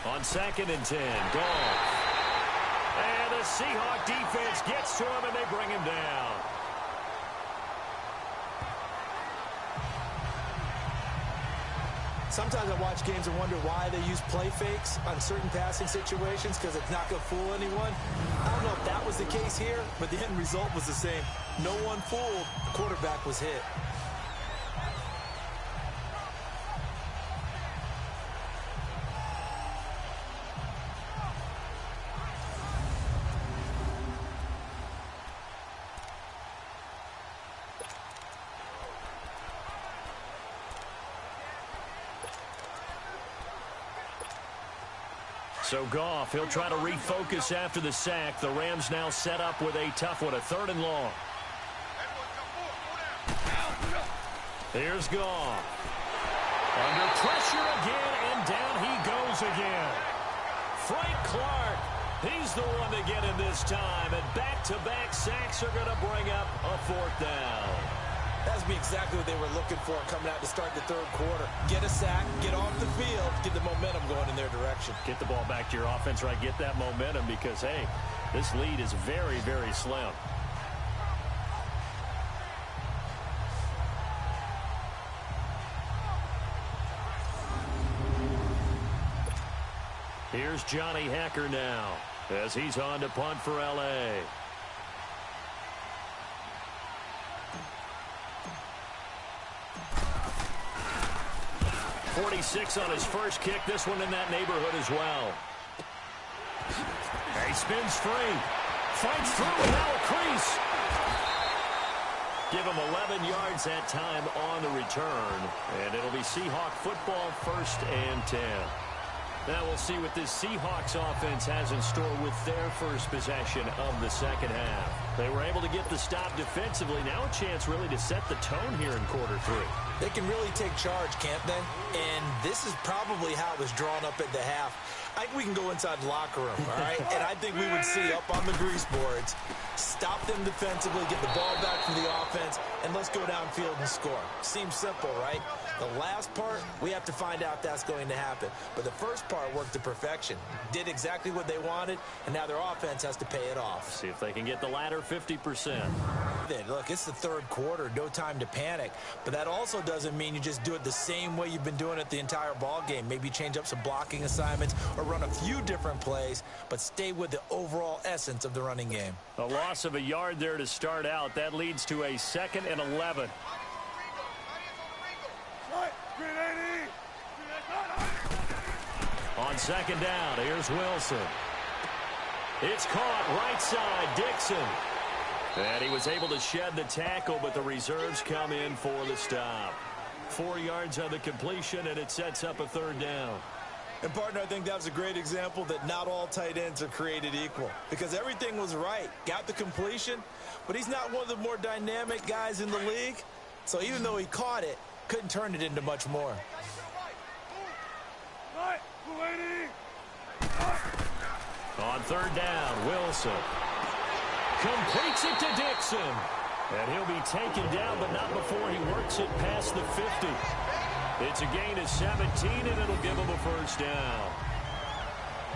On 2nd and 10, Goff. And the Seahawk defense gets to him, and they bring him down. Sometimes I watch games and wonder why they use play fakes on certain passing situations, because it's not going to fool anyone. I don't know if that was the case here, but the end result was the same. No one fooled. The quarterback was hit. So Goff, he'll try to refocus after the sack. The Rams now set up with a tough one, a 3rd and long. Here's Goff. Under pressure again, and down he goes again. Frank Clark, he's the one to get him this time, and back-to-back sacks are going to bring up a 4th down. That's exactly what they were looking for coming out to start the 3rd quarter. Get a sack, get off the field, get the momentum going in their direction. Get the ball back to your offense, right? Get that momentum because, hey, this lead is very, very slim. Here's Johnny Hacker now as he's on to punt for L.A. 46 on his first kick. This one in that neighborhood as well. He spins free. Fights through without a crease. Give him 11 yards that time on the return. And it'll be Seahawk football, 1st and 10. Now we'll see what this Seahawks offense has in store with their first possession of the 2nd half. They were able to get the stop defensively. Now a chance really to set the tone here in quarter 3. They can really take charge, can't they? And this is probably how it was drawn up at the half. I think we can go inside the locker room, all right? And I think we would see up on the grease boards, stop them defensively, get the ball back from the offense, and let's go downfield and score. Seems simple, right? The last part, we have to find out if that's going to happen. But the first part worked to perfection. Did exactly what they wanted, and now their offense has to pay it off. See if they can get the latter 50%. Look, it's the 3rd quarter, no time to panic. But that also doesn't mean you just do it the same way you've been doing it the entire ball game. Maybe change up some blocking assignments or or run a few different plays, but stay with the overall essence of the running game. A loss of a yard there to start out. That leads to a 2nd and 11. On 2nd down, here's Wilson. It's caught right side, Dixon. And he was able to shed the tackle, but the reserves come in for the stop. 4 yards on the completion, and it sets up a 3rd down. And, partner, I think that was a great example that not all tight ends are created equal, because everything was right. Got the completion, but he's not one of the more dynamic guys in the league. So even though he caught it, couldn't turn it into much more. On 3rd down, Wilson completes it to Dixon. And he'll be taken down, but not before he works it past the 50. It's a gain of 17, and it'll give him a 1st down.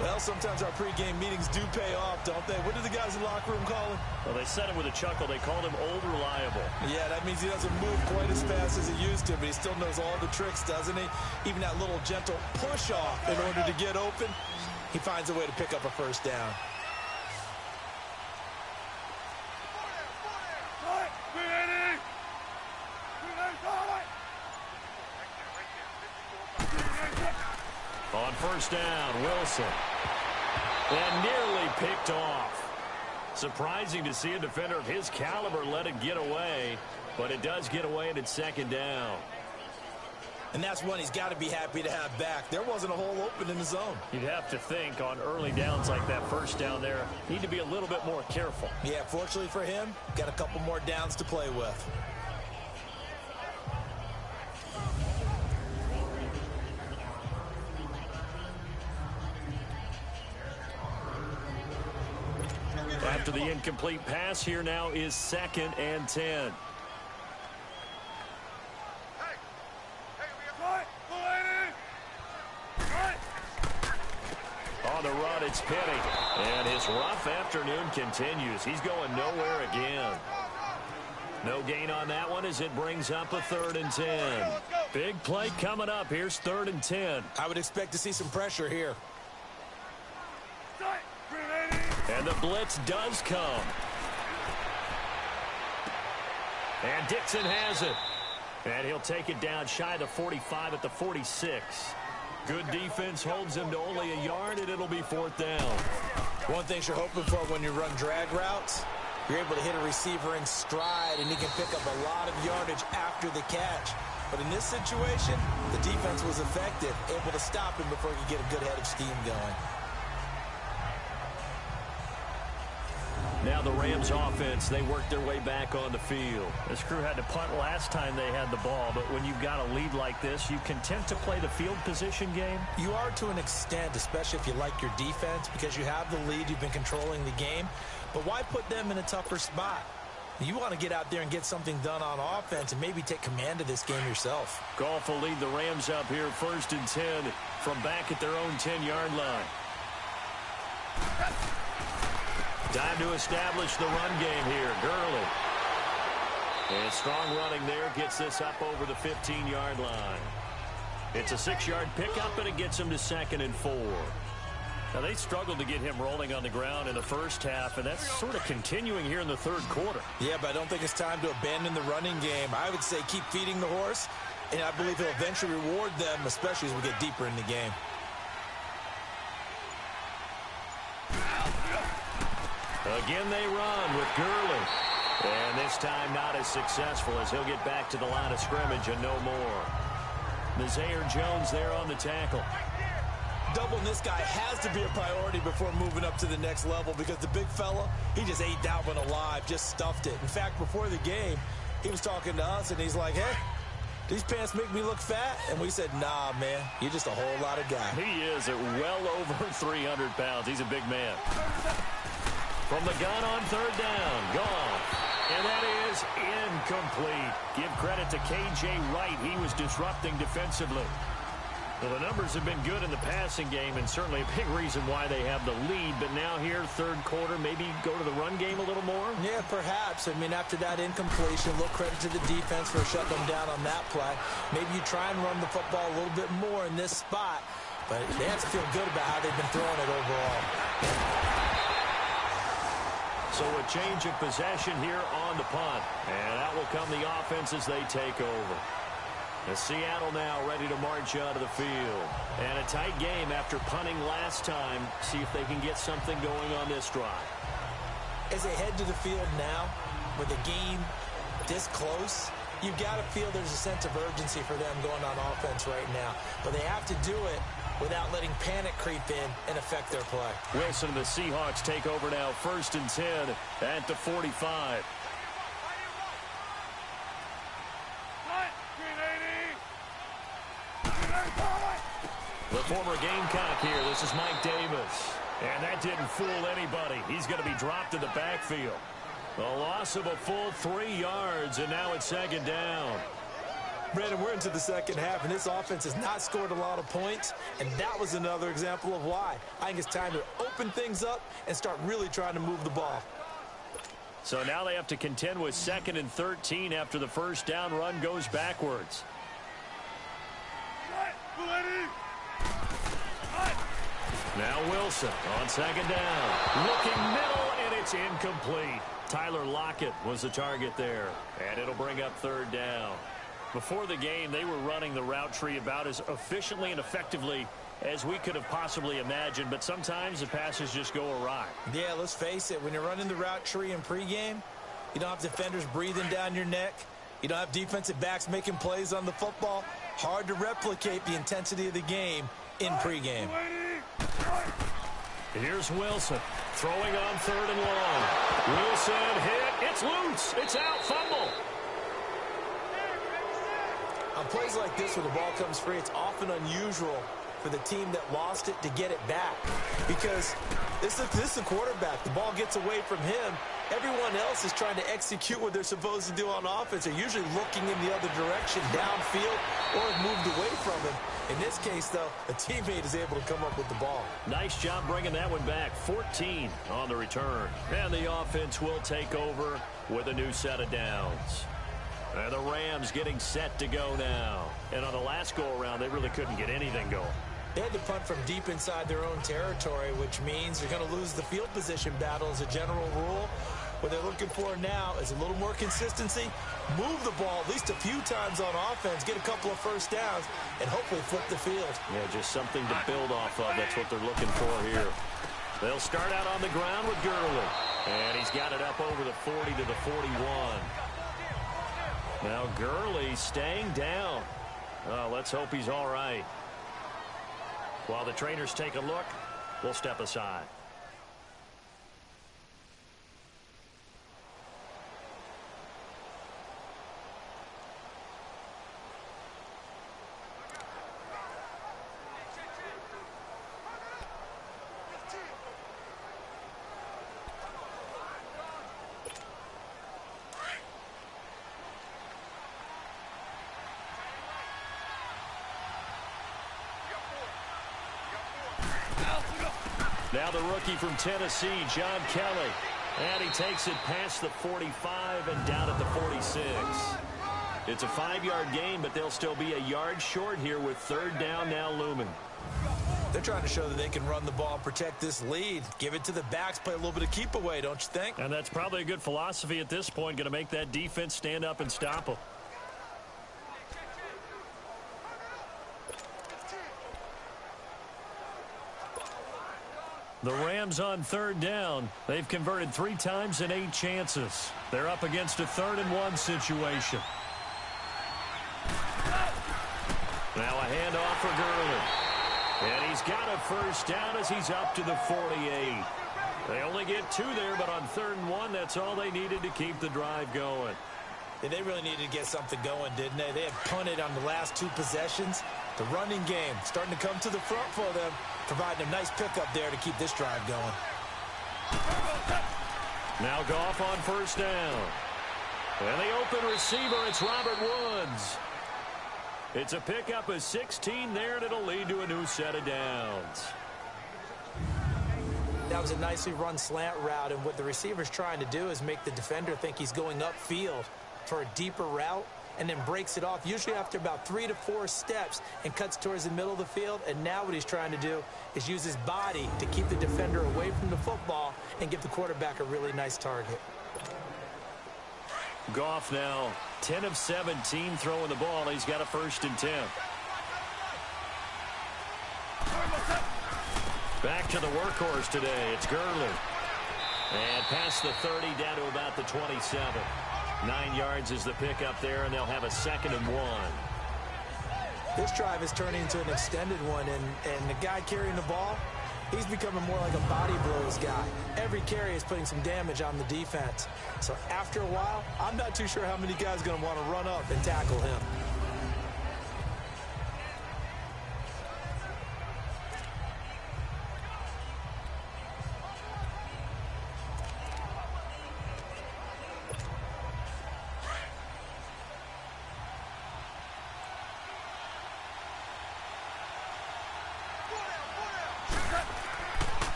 Well, sometimes our pregame meetings do pay off, don't they? What do the guys in the locker room call him? Well, they said it with a chuckle. They called him Old Reliable. Yeah, that means he doesn't move quite as fast as he used to, but he still knows all the tricks, doesn't he? Even that little gentle push-off in order to get open, he finds a way to pick up a 1st down. On 1st down, Wilson. And nearly picked off. Surprising to see a defender of his caliber let it get away, but it does get away and it's 2nd down. And that's one he's got to be happy to have back. There wasn't a hole open in the zone. You'd have to think on early downs like that 1st down there, need to be a little bit more careful. Yeah, fortunately for him, got a couple more downs to play with. After the incomplete pass, here now is 2nd and 10. On the run, it's Penny. And his rough afternoon continues. He's going nowhere again. No gain on that one as it brings up a 3rd and 10. Big play coming up. Here's 3rd and 10. I would expect to see some pressure here. And the blitz does come. And Dixon has it. And he'll take it down shy of the 45 at the 46. Good defense holds him to only a yard, and it'll be 4th down. One thing you're hoping for when you run drag routes, you're able to hit a receiver in stride, and he can pick up a lot of yardage after the catch. But in this situation, the defense was effective, able to stop him before he could get a good head of steam going. Now the Rams offense, they worked their way back on the field. This crew had to punt last time they had the ball, but when you've got a lead like this, you content to play the field position game? You are to an extent, especially if you like your defense, because you have the lead, you've been controlling the game. But why put them in a tougher spot? You want to get out there and get something done on offense and maybe take command of this game yourself. Goff will lead the Rams up here 1st and 10 from back at their own 10-yard line. Time to establish the run game here. Gurley. And strong running there gets this up over the 15-yard line. It's a 6-yard pickup, and it gets him to 2nd and 4. Now, they struggled to get him rolling on the ground in the 1st half, and that's sort of continuing here in the 3rd quarter. Yeah, but I don't think it's time to abandon the running game. I would say keep feeding the horse, and I believe he'll eventually reward them, especially as we get deeper in the game. Again, they run with Gurley. And this time not as successful as he'll get back to the line of scrimmage and no more. Nazaire Jones there on the tackle. Doubling this guy has to be a priority before moving up to the next level because the big fella, he just ate that one alive, just stuffed it. In fact, before the game, he was talking to us, and he's like, hey, these pants make me look fat? And we said, nah, man, you're just a whole lot of guy. He is at well over 300 pounds. He's a big man. From the gun on 3rd down, gone. And that is incomplete. Give credit to K.J. Wright. He was disrupting defensively. Well, the numbers have been good in the passing game, and certainly a big reason why they have the lead. But now here, 3rd quarter, maybe go to the run game a little more? Yeah, perhaps. I mean, after that incompletion, a little credit to the defense for shutting them down on that play. Maybe you try and run the football a little bit more in this spot. but they have to feel good about how they've been throwing it overall. So a change of possession here on the punt. And out will come the offense as they take over. The Seattle now ready to march out of the field. And a tight game after punting last time. See if they can get something going on this drive. As they head to the field now, with the game this close, you've got to feel there's a sense of urgency for them going on offense right now. But they have to do it without letting panic creep in and affect their play. Wilson and the Seahawks take over now, 1st and 10 at the 45. The former Gamecock here. This is Mike Davis. And that didn't fool anybody. He's going to be dropped in the backfield. A loss of a full 3 yards, and now it's 2nd down. Brandon, we're into the second half, and this offense has not scored a lot of points, and that was another example of why. I think it's time to open things up and start really trying to move the ball. So now they have to contend with 2nd and 13 after the first down run goes backwards. Now Wilson on 2nd down. Looking middle, and it's incomplete. Tyler Lockett was the target there, and it'll bring up 3rd down. Before the game, they were running the route tree about as efficiently and effectively as we could have possibly imagined, but sometimes the passes just go awry. Yeah, let's face it. When you're running the route tree in pregame, you don't have defenders breathing down your neck. You don't have defensive backs making plays on the football. Hard to replicate the intensity of the game in pregame. Here's Wilson throwing on 3rd and long. Wilson hit. It's loose. It's out. Fumble. On plays like this, where the ball comes free, it's often unusual for the team that lost it to get it back. Because this is the quarterback. The ball gets away from him. Everyone else is trying to execute what they're supposed to do on offense. They're usually looking in the other direction, downfield, or have moved away from him. In this case, though, a teammate is able to come up with the ball. Nice job bringing that one back. 14 on the return. And the offense will take over with a new set of downs. And the Rams getting set to go now. And on the last go-around, they really couldn't get anything going. They had to punt from deep inside their own territory, which means they're going to lose the field position battle as a general rule. What they're looking for now is a little more consistency, move the ball at least a few times on offense, get a couple of first downs, and hopefully flip the field. Yeah, just something to build off of. That's what they're looking for here. They'll start out on the ground with Gurley. And he's got it up over the 40 to the 41. Now Gurley staying down. Oh, let's hope he's all right. While the trainers take a look, we'll step aside. Now the rookie from Tennessee, John Kelly. And he takes it past the 45 and down at the 46. It's a 5-yard gain, but they'll still be a yard short here with 3rd down now looming. They're trying to show that they can run the ball and protect this lead. Give it to the backs, play a little bit of keep away, don't you think? And that's probably a good philosophy at this point, going to make that defense stand up and stop them. The Rams on 3rd down. They've converted 3 times in 8 chances. They're up against a 3rd and 1 situation. Now a handoff for Gurley. And he's got a first down as he's up to the 48. They only get 2 there, but on 3rd and 1, that's all they needed to keep the drive going. Yeah, they really needed to get something going, didn't they? They had punted on the last 2 possessions. The running game starting to come to the front for them, providing a nice pickup there to keep this drive going. Now Goff on 1st down. And the open receiver, it's Robert Woods. It's a pickup of 16 there, and it'll lead to a new set of downs. That was a nicely run slant route, and what the receiver's trying to do is make the defender think he's going upfield for a deeper route. and then breaks it off, usually after about 3 to 4 steps, and cuts towards the middle of the field. And now what he's trying to do is use his body to keep the defender away from the football and give the quarterback a really nice target. Goff now 10 of 17 throwing the ball. He's got a 1st and 10. Back to the workhorse today. It's Gurley. And past the 30 down to about the 27. 9 yards is the pickup there, and they'll have a 2nd and 1. This drive is turning into an extended one, and the guy carrying the ball, he's becoming more like a body blows guy. Every carry is putting some damage on the defense. So after a while, I'm not too sure how many guys are going to want to run up and tackle him.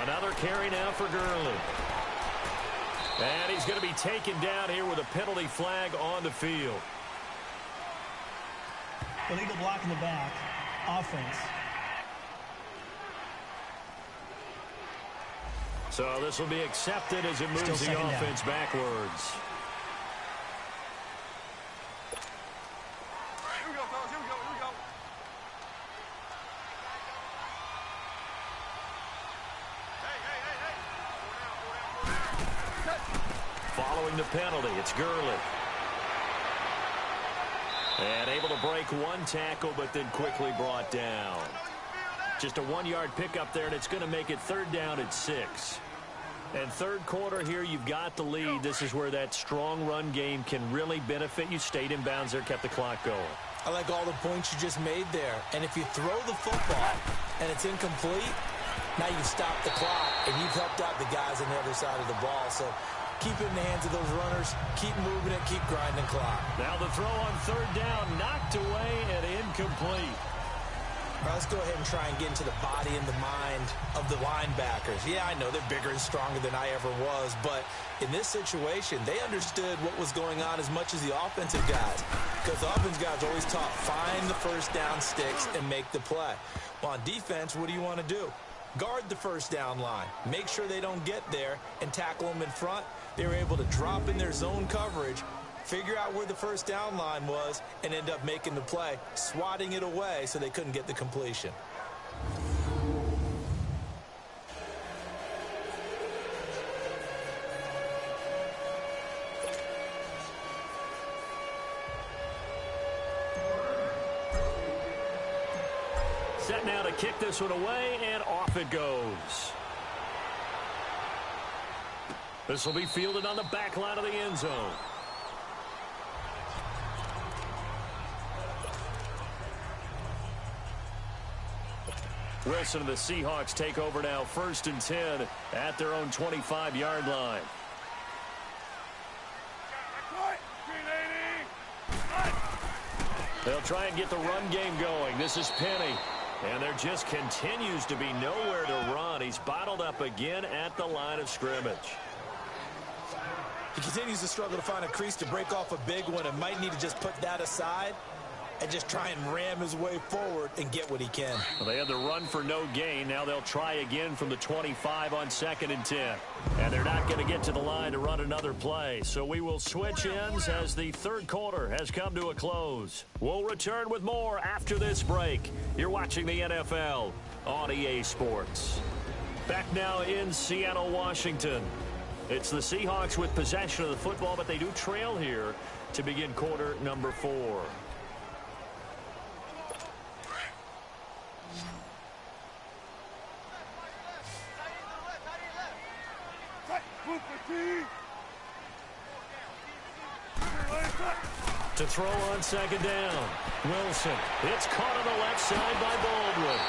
Another carry now for Gurley. And he's going to be taken down here with a penalty flag on the field. Illegal block in the back. Offense. So this will be accepted as it moves the offense backwards. Following the penalty, it's Gurley. And able to break one tackle, but then quickly brought down. Just a 1-yard pickup there, and it's going to make it 3rd down at 6. And 3rd quarter here, you've got the lead. This is where that strong run game can really benefit you. Stayed in bounds there, kept the clock going. I like all the points you just made there. And if you throw the football and it's incomplete, now you've stopped the clock, and you've helped out the guys on the other side of the ball. So keep it in the hands of those runners. Keep moving it. Keep grinding clock. Now the throw on 3rd down, knocked away and incomplete. All right, let's go ahead and try and get into the body and the mind of the linebackers. Yeah, I know they're bigger and stronger than I ever was, but in this situation, they understood what was going on as much as the offensive guys, because the offensive guys always taught find the 1st down sticks and make the play. Well, on defense, what do you want to do? Guard the 1st down line. Make sure they don't get there and tackle them in front. They were able to drop in their zone coverage, figure out where the 1st down line was, and end up making the play, swatting it away so they couldn't get the completion. Set now to kick this one away, and off it goes. This will be fielded on the back line of the end zone. Wilson and the Seahawks take over now, 1st and 10 at their own 25-yard line. They'll try and get the run game going. This is Penny. And there just continues to be nowhere to run. He's bottled up again at the line of scrimmage. He continues to struggle to find a crease to break off a big one, and might need to just put that aside and just try and ram his way forward and get what he can. Well, they had the run for no gain. Now they'll try again from the 25 on 2nd and 10. And they're not going to get to the line to run another play. So we will switch ends as the 3rd quarter has come to a close. We'll return with more after this break. You're watching the NFL on EA Sports. Back now in Seattle, Washington. It's the Seahawks with possession of the football, but they do trail here to begin quarter number 4. To throw on 2nd down. Wilson. It's caught on the left side by Baldwin.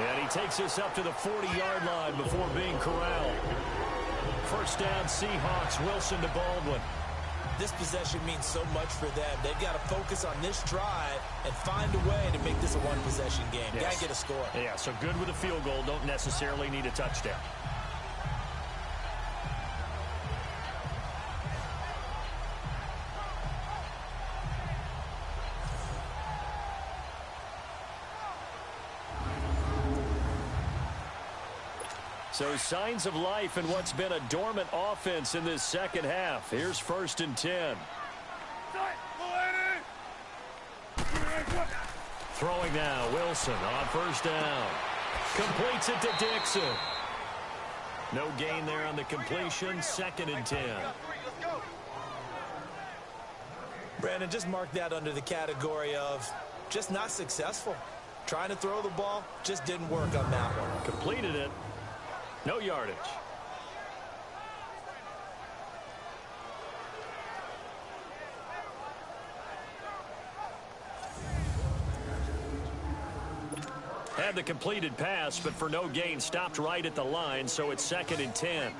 And he takes us up to the 40-yard line before being corralled. 1st down, Seahawks. Wilson to Baldwin. This possession means so much for them. They've got to focus on this drive and find a way to make this a one-possession game. Yes. Got to get a score. Yeah, so good with a field goal. Don't necessarily need a touchdown. So signs of life in what's been a dormant offense in this second half. Here's 1st and 10. Throwing now, Wilson on 1st down. Completes it to Dixon. No gain there on the completion. 2nd and 10. Brandon, just mark that under the category of just not successful. Trying to throw the ball, just didn't work on that one. Completed it. No yardage. Had the completed pass, but for no gain, stopped right at the line, so it's 2nd and 10.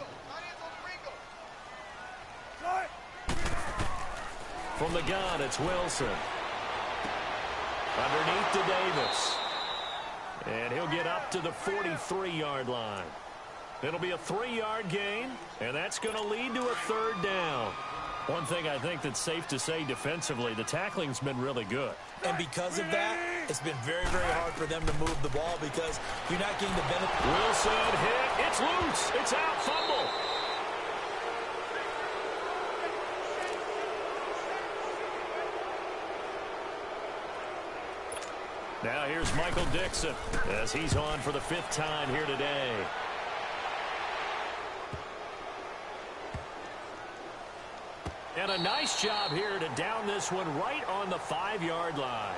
From the gun, it's Wilson. Underneath to Davis. And he'll get up to the 43-yard line. It'll be a 3-yard gain, and that's going to lead to a 3rd down. One thing I think that's safe to say defensively, the tackling's been really good. And because of that, it's been very, very hard for them to move the ball because you're not getting the benefit. Wilson hit. It's loose. It's out. Fumble. Now here's Michael Dixon as he's on for the 5th time here today. And a nice job here to down this one right on the 5-yard line.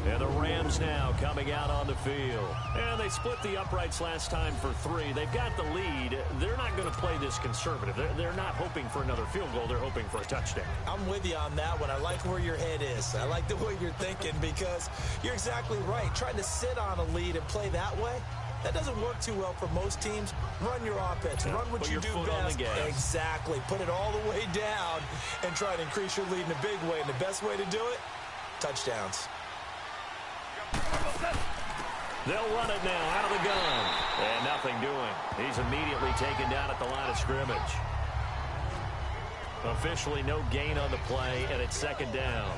And the Rams now coming out on the field. And they split the uprights last time for 3. They've got the lead. They're not going to play this conservative. They're not hoping for another field goal. They're hoping for a touchdown. I'm with you on that one. I like where your head is. I like the way you're thinking because you're exactly right. Trying to sit on a lead and play that way, that doesn't work too well for most teams. Run your offense. Run what you do best. Exactly. Put it all the way down and try to increase your lead in a big way. And the best way to do it, touchdowns. They'll run it now out of the gun. And nothing doing. He's immediately taken down at the line of scrimmage. Officially no gain on the play, and it's 2nd down.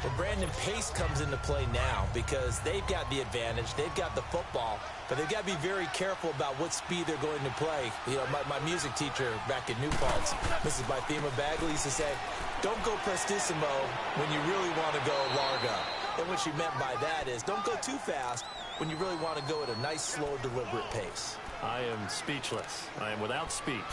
Well, Brandon, pace comes into play now because they've got the advantage. They've got the football, but they've got to be very careful about what speed they're going to play. You know, my music teacher back in New Paltz, Mrs. Bythema Bagley, used to say, don't go prestissimo when you really want to go largo. And what she meant by that is don't go too fast when you really want to go at a nice, slow, deliberate pace. I am speechless. I am without speech.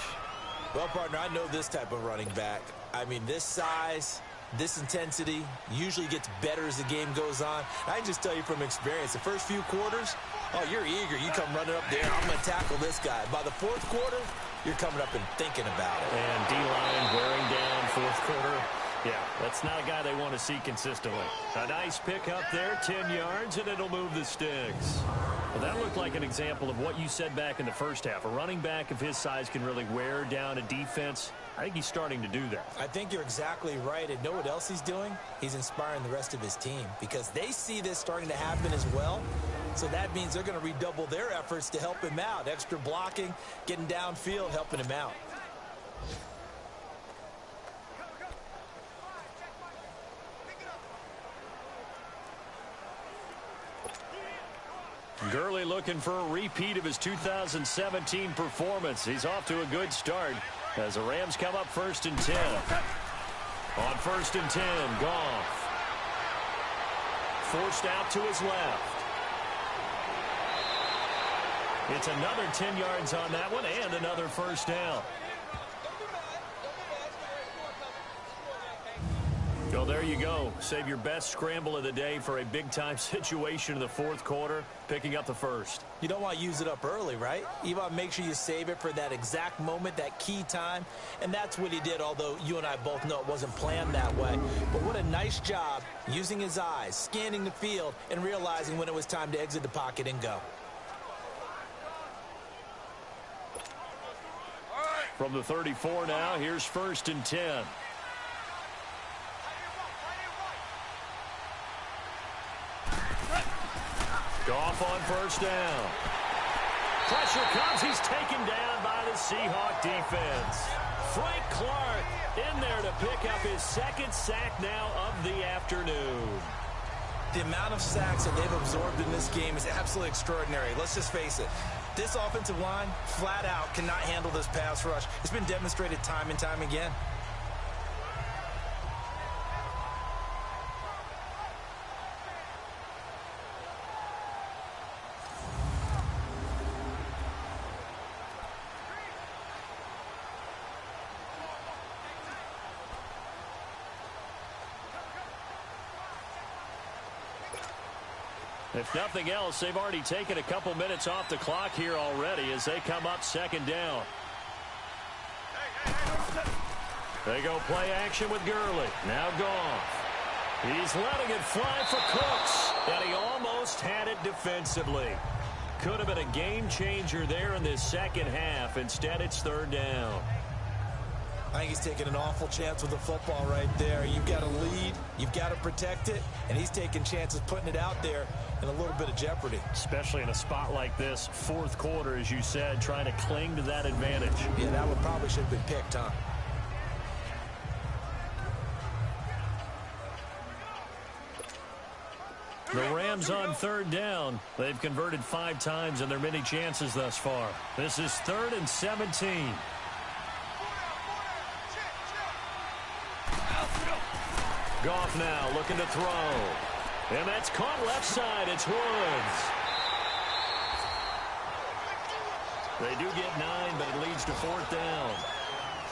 Well, partner, I know this type of running back. I mean, this size, this intensity usually gets better as the game goes on. I can just tell you from experience, the first few quarters, oh, you're eager. You come running up there, I'm going to tackle this guy. By the 4th quarter, you're coming up and thinking about it. And D-line wearing down 4th quarter. Yeah, that's not a guy they want to see consistently. A nice pick up there, 10 yards, and it'll move the sticks. Well, that looked like an example of what you said back in the first half. A running back of his size can really wear down a defense. I think he's starting to do that. I think you're exactly right. And know what else he's doing? He's inspiring the rest of his team because they see this starting to happen as well. So that means they're going to redouble their efforts to help him out. Extra blocking, getting downfield, helping him out. Gurley looking for a repeat of his 2017 performance. He's off to a good start as the Rams come up 1st and 10. On 1st and 10, Goff. Forced out to his left. It's another 10 yards on that one and another 1st down. Well, there you go. Save your best scramble of the day for a big-time situation in the 4th quarter, picking up the 1st. You don't want to use it up early, right? You want to make sure you save it for that exact moment, that key time. And that's what he did, although you and I both know it wasn't planned that way. But what a nice job using his eyes, scanning the field, and realizing when it was time to exit the pocket and go. From the 34 now, here's 1st and 10. Goff on 1st down. Pressure comes. He's taken down by the Seahawk defense. Frank Clark in there to pick up his second sack now of the afternoon. The amount of sacks that they've absorbed in this game is absolutely extraordinary. Let's just face it. This offensive line, flat out, cannot handle this pass rush. It's been demonstrated time and time again. If nothing else, they've already taken a couple minutes off the clock here already as they come up second down. They go play action with Gurley. Now Goff. He's letting it fly for Cooks, and he almost had it defensively. Could have been a game changer there in this second half. Instead, it's third down. I think he's taking an awful chance with the football right there. You've got to lead, you've got to protect it, and he's taking chances putting it out there in a little bit of jeopardy. Especially in a spot like this, fourth quarter, as you said, trying to cling to that advantage. Yeah, that one probably should have been picked, huh? The Rams on third down. They've converted 5 times in their many chances thus far. This is 3rd and 17. Goff now looking to throw. And that's caught left side. It's Woods. They do get 9, but it leads to 4th down.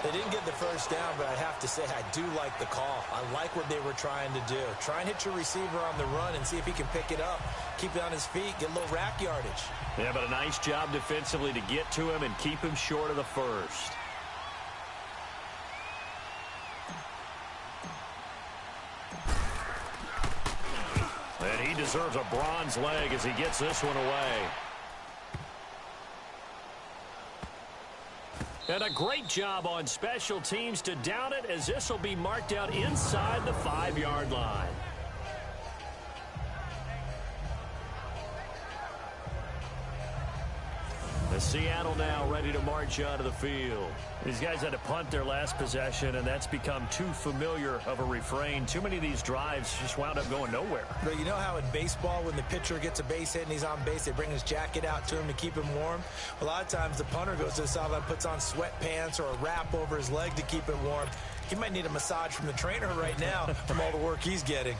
They didn't get the first down, but I have to say I do like the call. I like what they were trying to do. Try and hit your receiver on the run and see if he can pick it up. Keep it on his feet, get a little rack yardage. Yeah, but a nice job defensively to get to him and keep him short of the first. And he deserves a bronze leg as he gets this one away. And a great job on special teams to down it, as this will be marked out inside the 5-yard line. Seattle now ready to march onto the field. These guys had to punt their last possession, and that's become too familiar of a refrain. Too many of these drives just wound up going nowhere. But you know how in baseball, when the pitcher gets a base hit and he's on base, they bring his jacket out to him to keep him warm? A lot of times the punter goes to the sideline, puts on sweatpants or a wrap over his leg to keep it warm. He might need a massage from the trainer right now from all the work he's getting.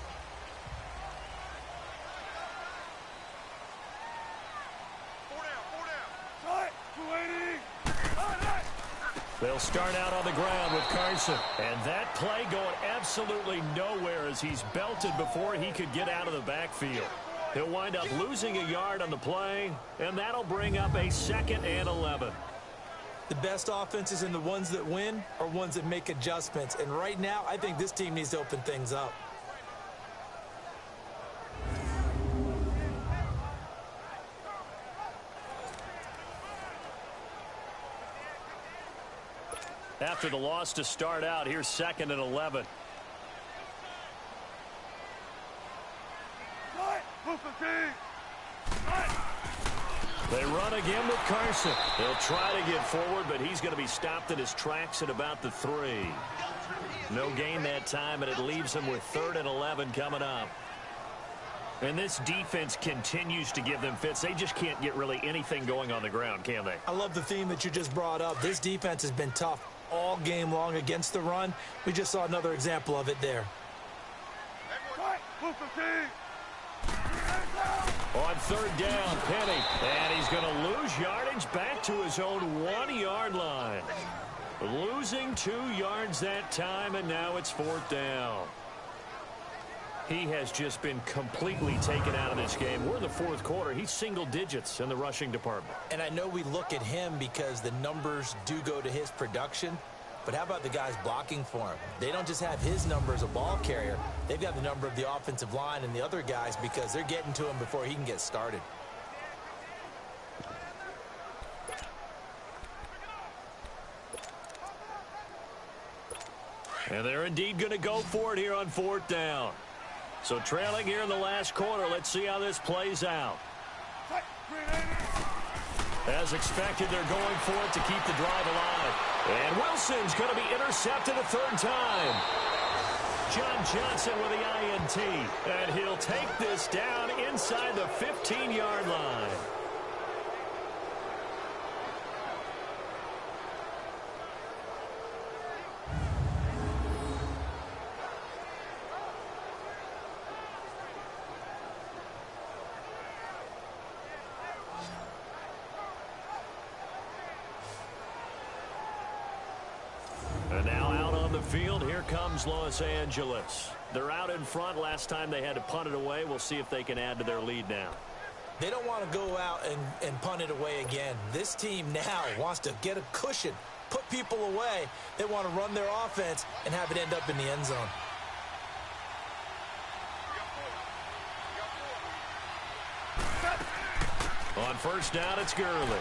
They'll start out on the ground with Carson. And that play going absolutely nowhere as he's belted before he could get out of the backfield. He'll wind up losing a yard on the play, and that'll bring up a 2nd and 11. The best offenses and the ones that win are ones that make adjustments. And right now, I think this team needs to open things up. After the loss to start out, here's 2nd and 11. They run again with Carson. They'll try to get forward, but he's going to be stopped in his tracks at about the 3. No gain that time, and it leaves him with 3rd and 11 coming up. And this defense continues to give them fits. They just can't get really anything going on the ground, can they? I love the theme that you just brought up. This defense has been tough all game long against the run. We just saw another example of it there. On 3rd down, Penny. And he's going to lose yardage back to his own 1-yard line. Losing 2 yards that time, and now it's 4th down. He has just been completely taken out of this game. We're in the 4th quarter. He's single digits in the rushing department. And I know we look at him because the numbers do go to his production. But how about the guys blocking for him? They don't just have his number as a ball carrier. They've got the number of the offensive line and the other guys because they're getting to him before he can get started. And they're indeed going to go for it here on 4th down. So trailing here in the last quarter, let's see how this plays out. As expected, they're going for it to keep the drive alive. And Wilson's going to be intercepted a third time. John Johnson with the INT. And he'll take this down inside the 15-yard line. And now out on the field, here comes Los Angeles. They're out in front. Last time they had to punt it away. We'll see if they can add to their lead now. They don't want to go out and punt it away again. This team now wants to get a cushion, put people away. They want to run their offense and have it end up in the end zone. On first down, it's Gurley.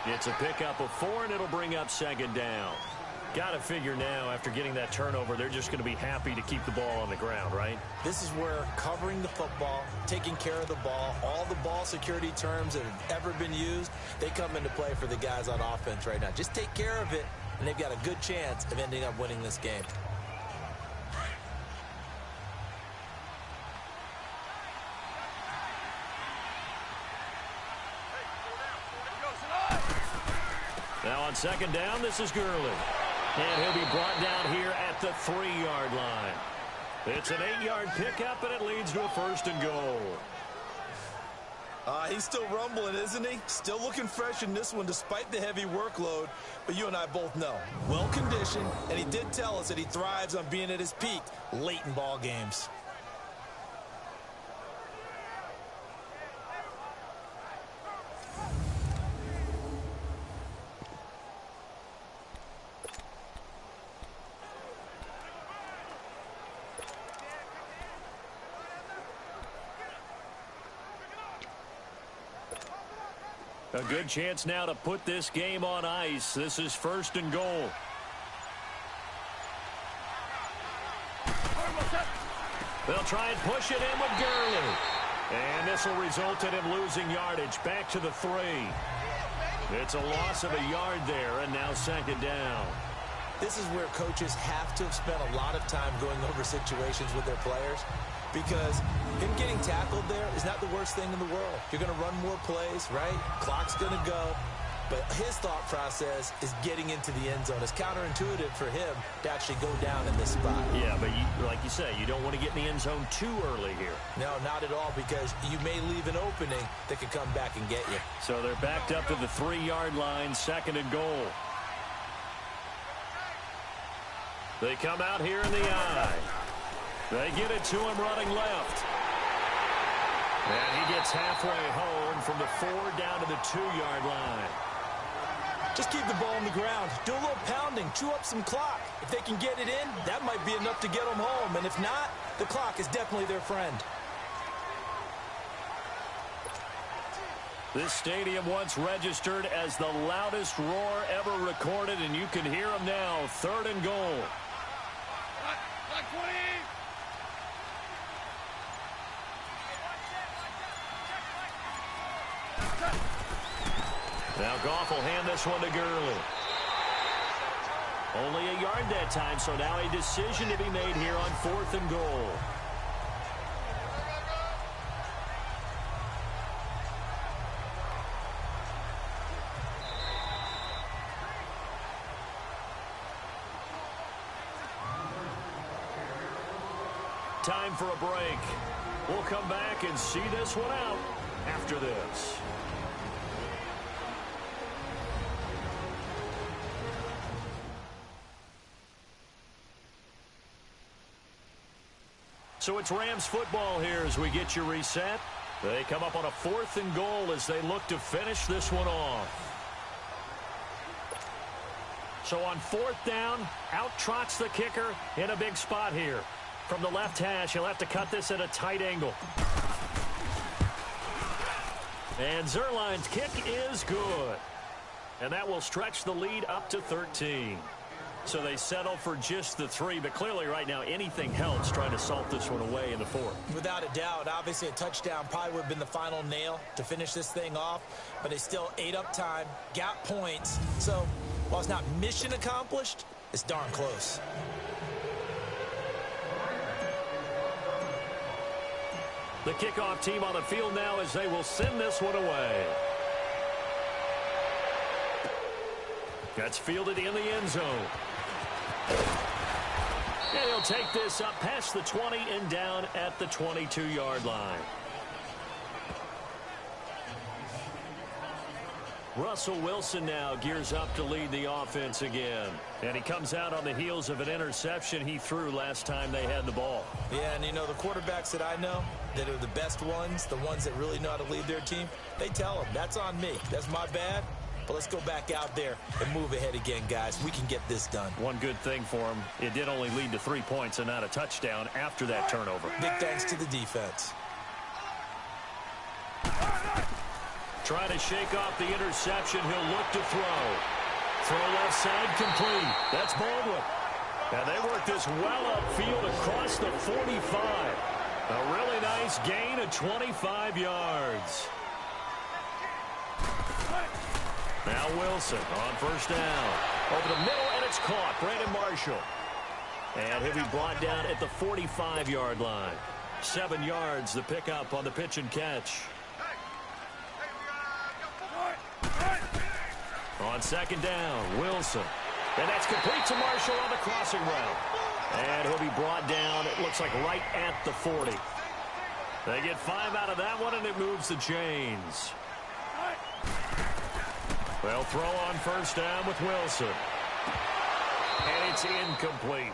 It's a pickup of 4, and it'll bring up second down. Got to figure now, after getting that turnover, they're just going to be happy to keep the ball on the ground, right? This is where covering the football, taking care of the ball, all the ball security terms that have ever been used, they come into play for the guys on offense right now. Just take care of it, and they've got a good chance of ending up winning this game. Now on second down, this is Gurley. And he'll be brought down here at the 3-yard line. It's an 8-yard pickup, and it leads to a first and goal. He's still rumbling, isn't he? Still looking fresh in this one despite the heavy workload. But you and I both know, well-conditioned, and he did tell us that he thrives on being at his peak late in ball games. A good chance now to put this game on ice. This is first and goal. They'll try and push it in with Gurley. And this will result in him losing yardage back to the 3. It's a loss of a yard there, and now second down. This is where coaches have to have spent a lot of time going over situations with their players, because him getting tackled there is not the worst thing in the world. You're going to run more plays, right? Clock's going to go. But his thought process is getting into the end zone. It's counterintuitive for him to actually go down in this spot. Yeah, but like you say, you don't want to get in the end zone too early here. No, not at all, because you may leave an opening that could come back and get you. So they're backed up to the 3-yard line, second and goal. They come out here in the eye. They get it to him running left. And he gets halfway home from the 4 down to the 2-yard line. Just keep the ball on the ground. Do a little pounding. Chew up some clock. If they can get it in, that might be enough to get them home. And if not, the clock is definitely their friend. This stadium once registered as the loudest roar ever recorded, and you can hear them now. Third and goal. Now Goff will hand this one to Gurley. Only a yard that time, so now a decision to be made here on 4th and goal. Time for a break. We'll come back and see this one out after this. So it's Rams football here as we get you reset. They come up on a 4th and goal as they look to finish this one off. So on 4th down, out trots the kicker in a big spot here. From the left hash, he'll have to cut this at a tight angle. And Zerline's kick is good. And that will stretch the lead up to 13. So they settle for just the 3, but clearly right now anything helps trying to salt this one away in the 4th. Without a doubt, obviously a touchdown probably would have been the final nail to finish this thing off, but they still ate up time, got points. So while it's not mission accomplished, it's darn close. The kickoff team on the field now as they will send this one away. That's fielded in the end zone. And he'll take this up past the 20 and down at the 22-yard line. Russell Wilson now gears up to lead the offense again. And he comes out on the heels of an interception he threw last time they had the ball. Yeah, and you know, the quarterbacks that I know that are the best ones, the ones that really know how to lead their team, they tell them, that's on me. That's my bad. But let's go back out there and move ahead again, guys. We can get this done. One good thing for him, it did only lead to 3 points and not a touchdown after that turnover. Big thanks to the defense. Trying to shake off the interception. He'll look to throw. Throw left side complete. That's Baldwin. And they work this well upfield across the 45. A really nice gain of 25 yards. Now Wilson on first down. Over the middle, and it's caught. Brandon Marshall. And he'll be brought down at the 45-yard line. 7 yards, the pickup on the pitch and catch. On second down, Wilson. And that's complete to Marshall on the crossing route. And he'll be brought down, it looks like right at the 40. They get 5 out of that one, and it moves the chains. They'll throw on first down with Wilson. And it's incomplete.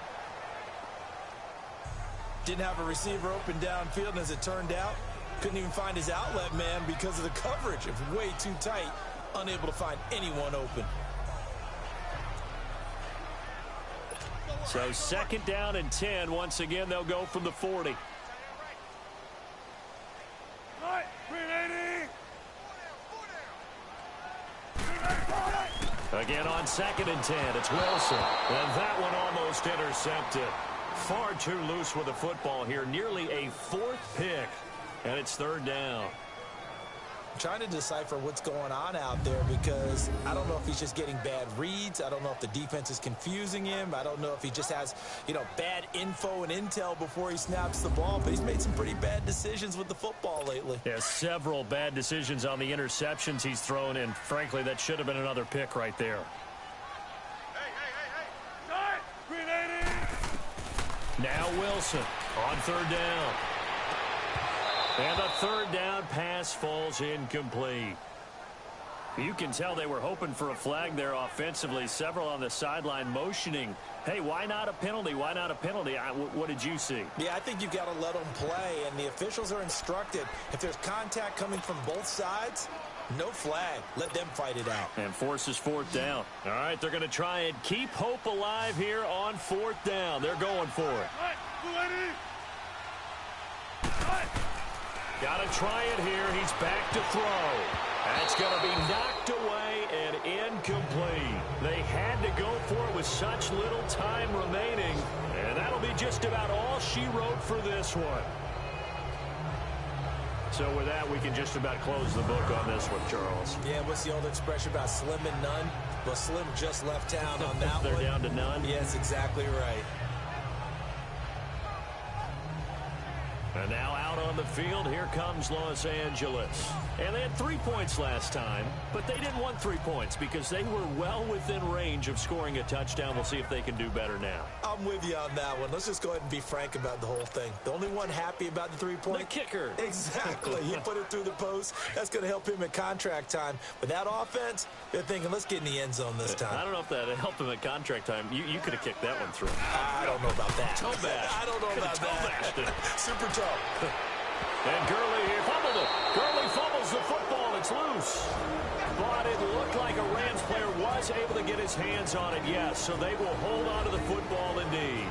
Didn't have a receiver open downfield, and as it turned out, couldn't even find his outlet man because of the coverage. It was way too tight, unable to find anyone open. So second down and 10. Once again, they'll go from the 40. Again on second and 10, it's Wilson. And that one almost intercepted. Far too loose with the football here. Nearly a 4th pick. And it's third down. I'm trying to decipher what's going on out there because I don't know if he's just getting bad reads. I don't know if the defense is confusing him. I don't know if he just has, bad info and intel before he snaps the ball. But he's made some pretty bad decisions with the football lately. Yeah, several bad decisions on the interceptions he's thrown, and frankly, that should have been another pick right there. Now Wilson on third down. And the third down pass falls incomplete. You can tell they were hoping for a flag there offensively. Several on the sideline motioning, hey, why not a penalty? Why not a penalty? What did you see? Yeah, I think you've got to let them play, and the officials are instructed. If there's contact coming from both sides, no flag. Let them fight it out. And forces fourth down. All right, they're going to try and keep hope alive here on fourth down. They're going for it. Got to try it here. He's back to throw. That's going to be knocked away and incomplete. They had to go for it with such little time remaining. And that'll be just about all she wrote for this one. So with that, we can just about close the book on this one, Charles. Yeah, what's the old expression about slim and none? Well, Slim just left town on that They're one. down to none? Yes, exactly right. And now out on the field, here comes Los Angeles. And they had 3 points last time, but they didn't want 3 points because they were well within range of scoring a touchdown. We'll see if they can do better now. I'm with you on that one. Let's just go ahead and be frank about the whole thing. The only one happy about the 3-point? The kicker. Exactly. He put it through the post. That's going to help him at contract time. With that offense, they're thinking, let's get in the end zone this time. I don't know if that helped him at contract time. You could have kicked that one through. I don't know about that. Toe bash. I don't know about that. Super toe. And Gurley here fumbled it. Gurley fumbles the football. It's loose. But it looked like a Rams player was able to get his hands on it, yes. So they will hold on to the football indeed.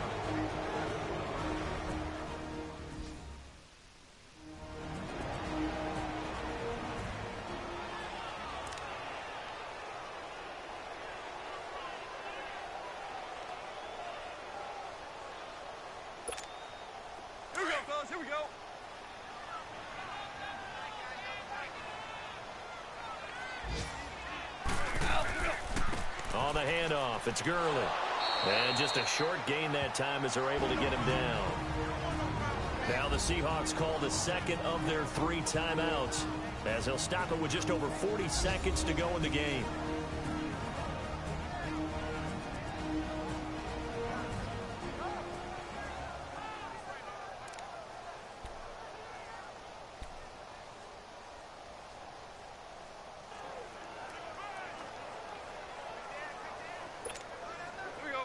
the handoff. It's Gurley. And just a short gain that time as they're able to get him down. Now the Seahawks call the second of their 3 timeouts as they'll stop it with just over 40 seconds to go in the game.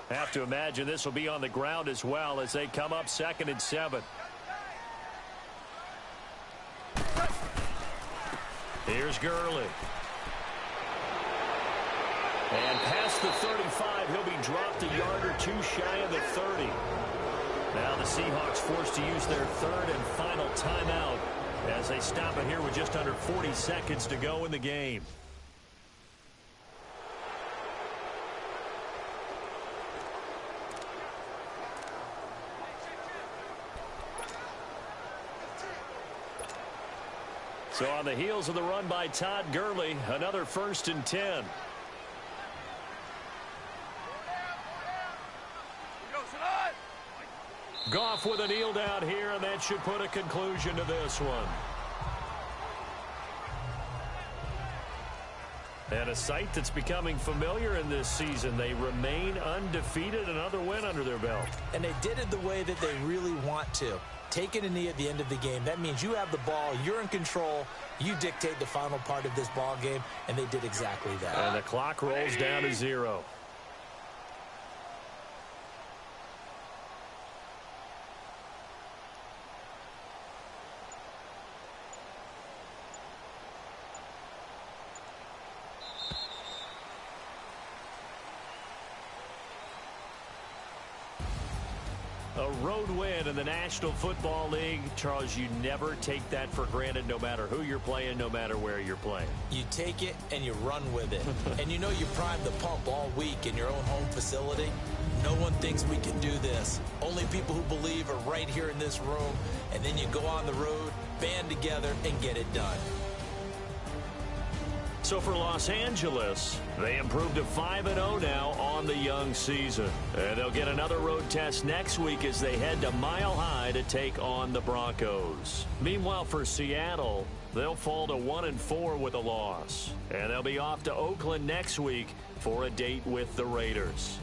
Have to imagine this will be on the ground as well as they come up 2nd and 7. Here's Gurley. And past the 35, he'll be dropped a yard or 2 shy of the 30. Now the Seahawks forced to use their 3rd and final timeout as they stop it here with just under 40 seconds to go in the game. So on the heels of the run by Todd Gurley, another 1st and 10. Goff with a kneel down here, and that should put a conclusion to this one. And a sight that's becoming familiar in this season. They remain undefeated, another win under their belt. And they did it the way that they really want to. Taking a knee at the end of the game, that means you have the ball, you're in control, you dictate the final part of this ball game, and they did exactly that. And the clock rolls down to 0. A road win in the National Football League. Charles, you never take that for granted no matter who you're playing, no matter where you're playing. You take it and you run with it. And you know you primed the pump all week in your own home facility. No one thinks we can do this. Only people who believe are right here in this room. And then you go on the road, band together, and get it done. So for Los Angeles, they improved to 5-0 now on the young season. And they'll get another road test next week as they head to Mile High to take on the Broncos. Meanwhile, for Seattle, they'll fall to 1-4 with a loss. And they'll be off to Oakland next week for a date with the Raiders.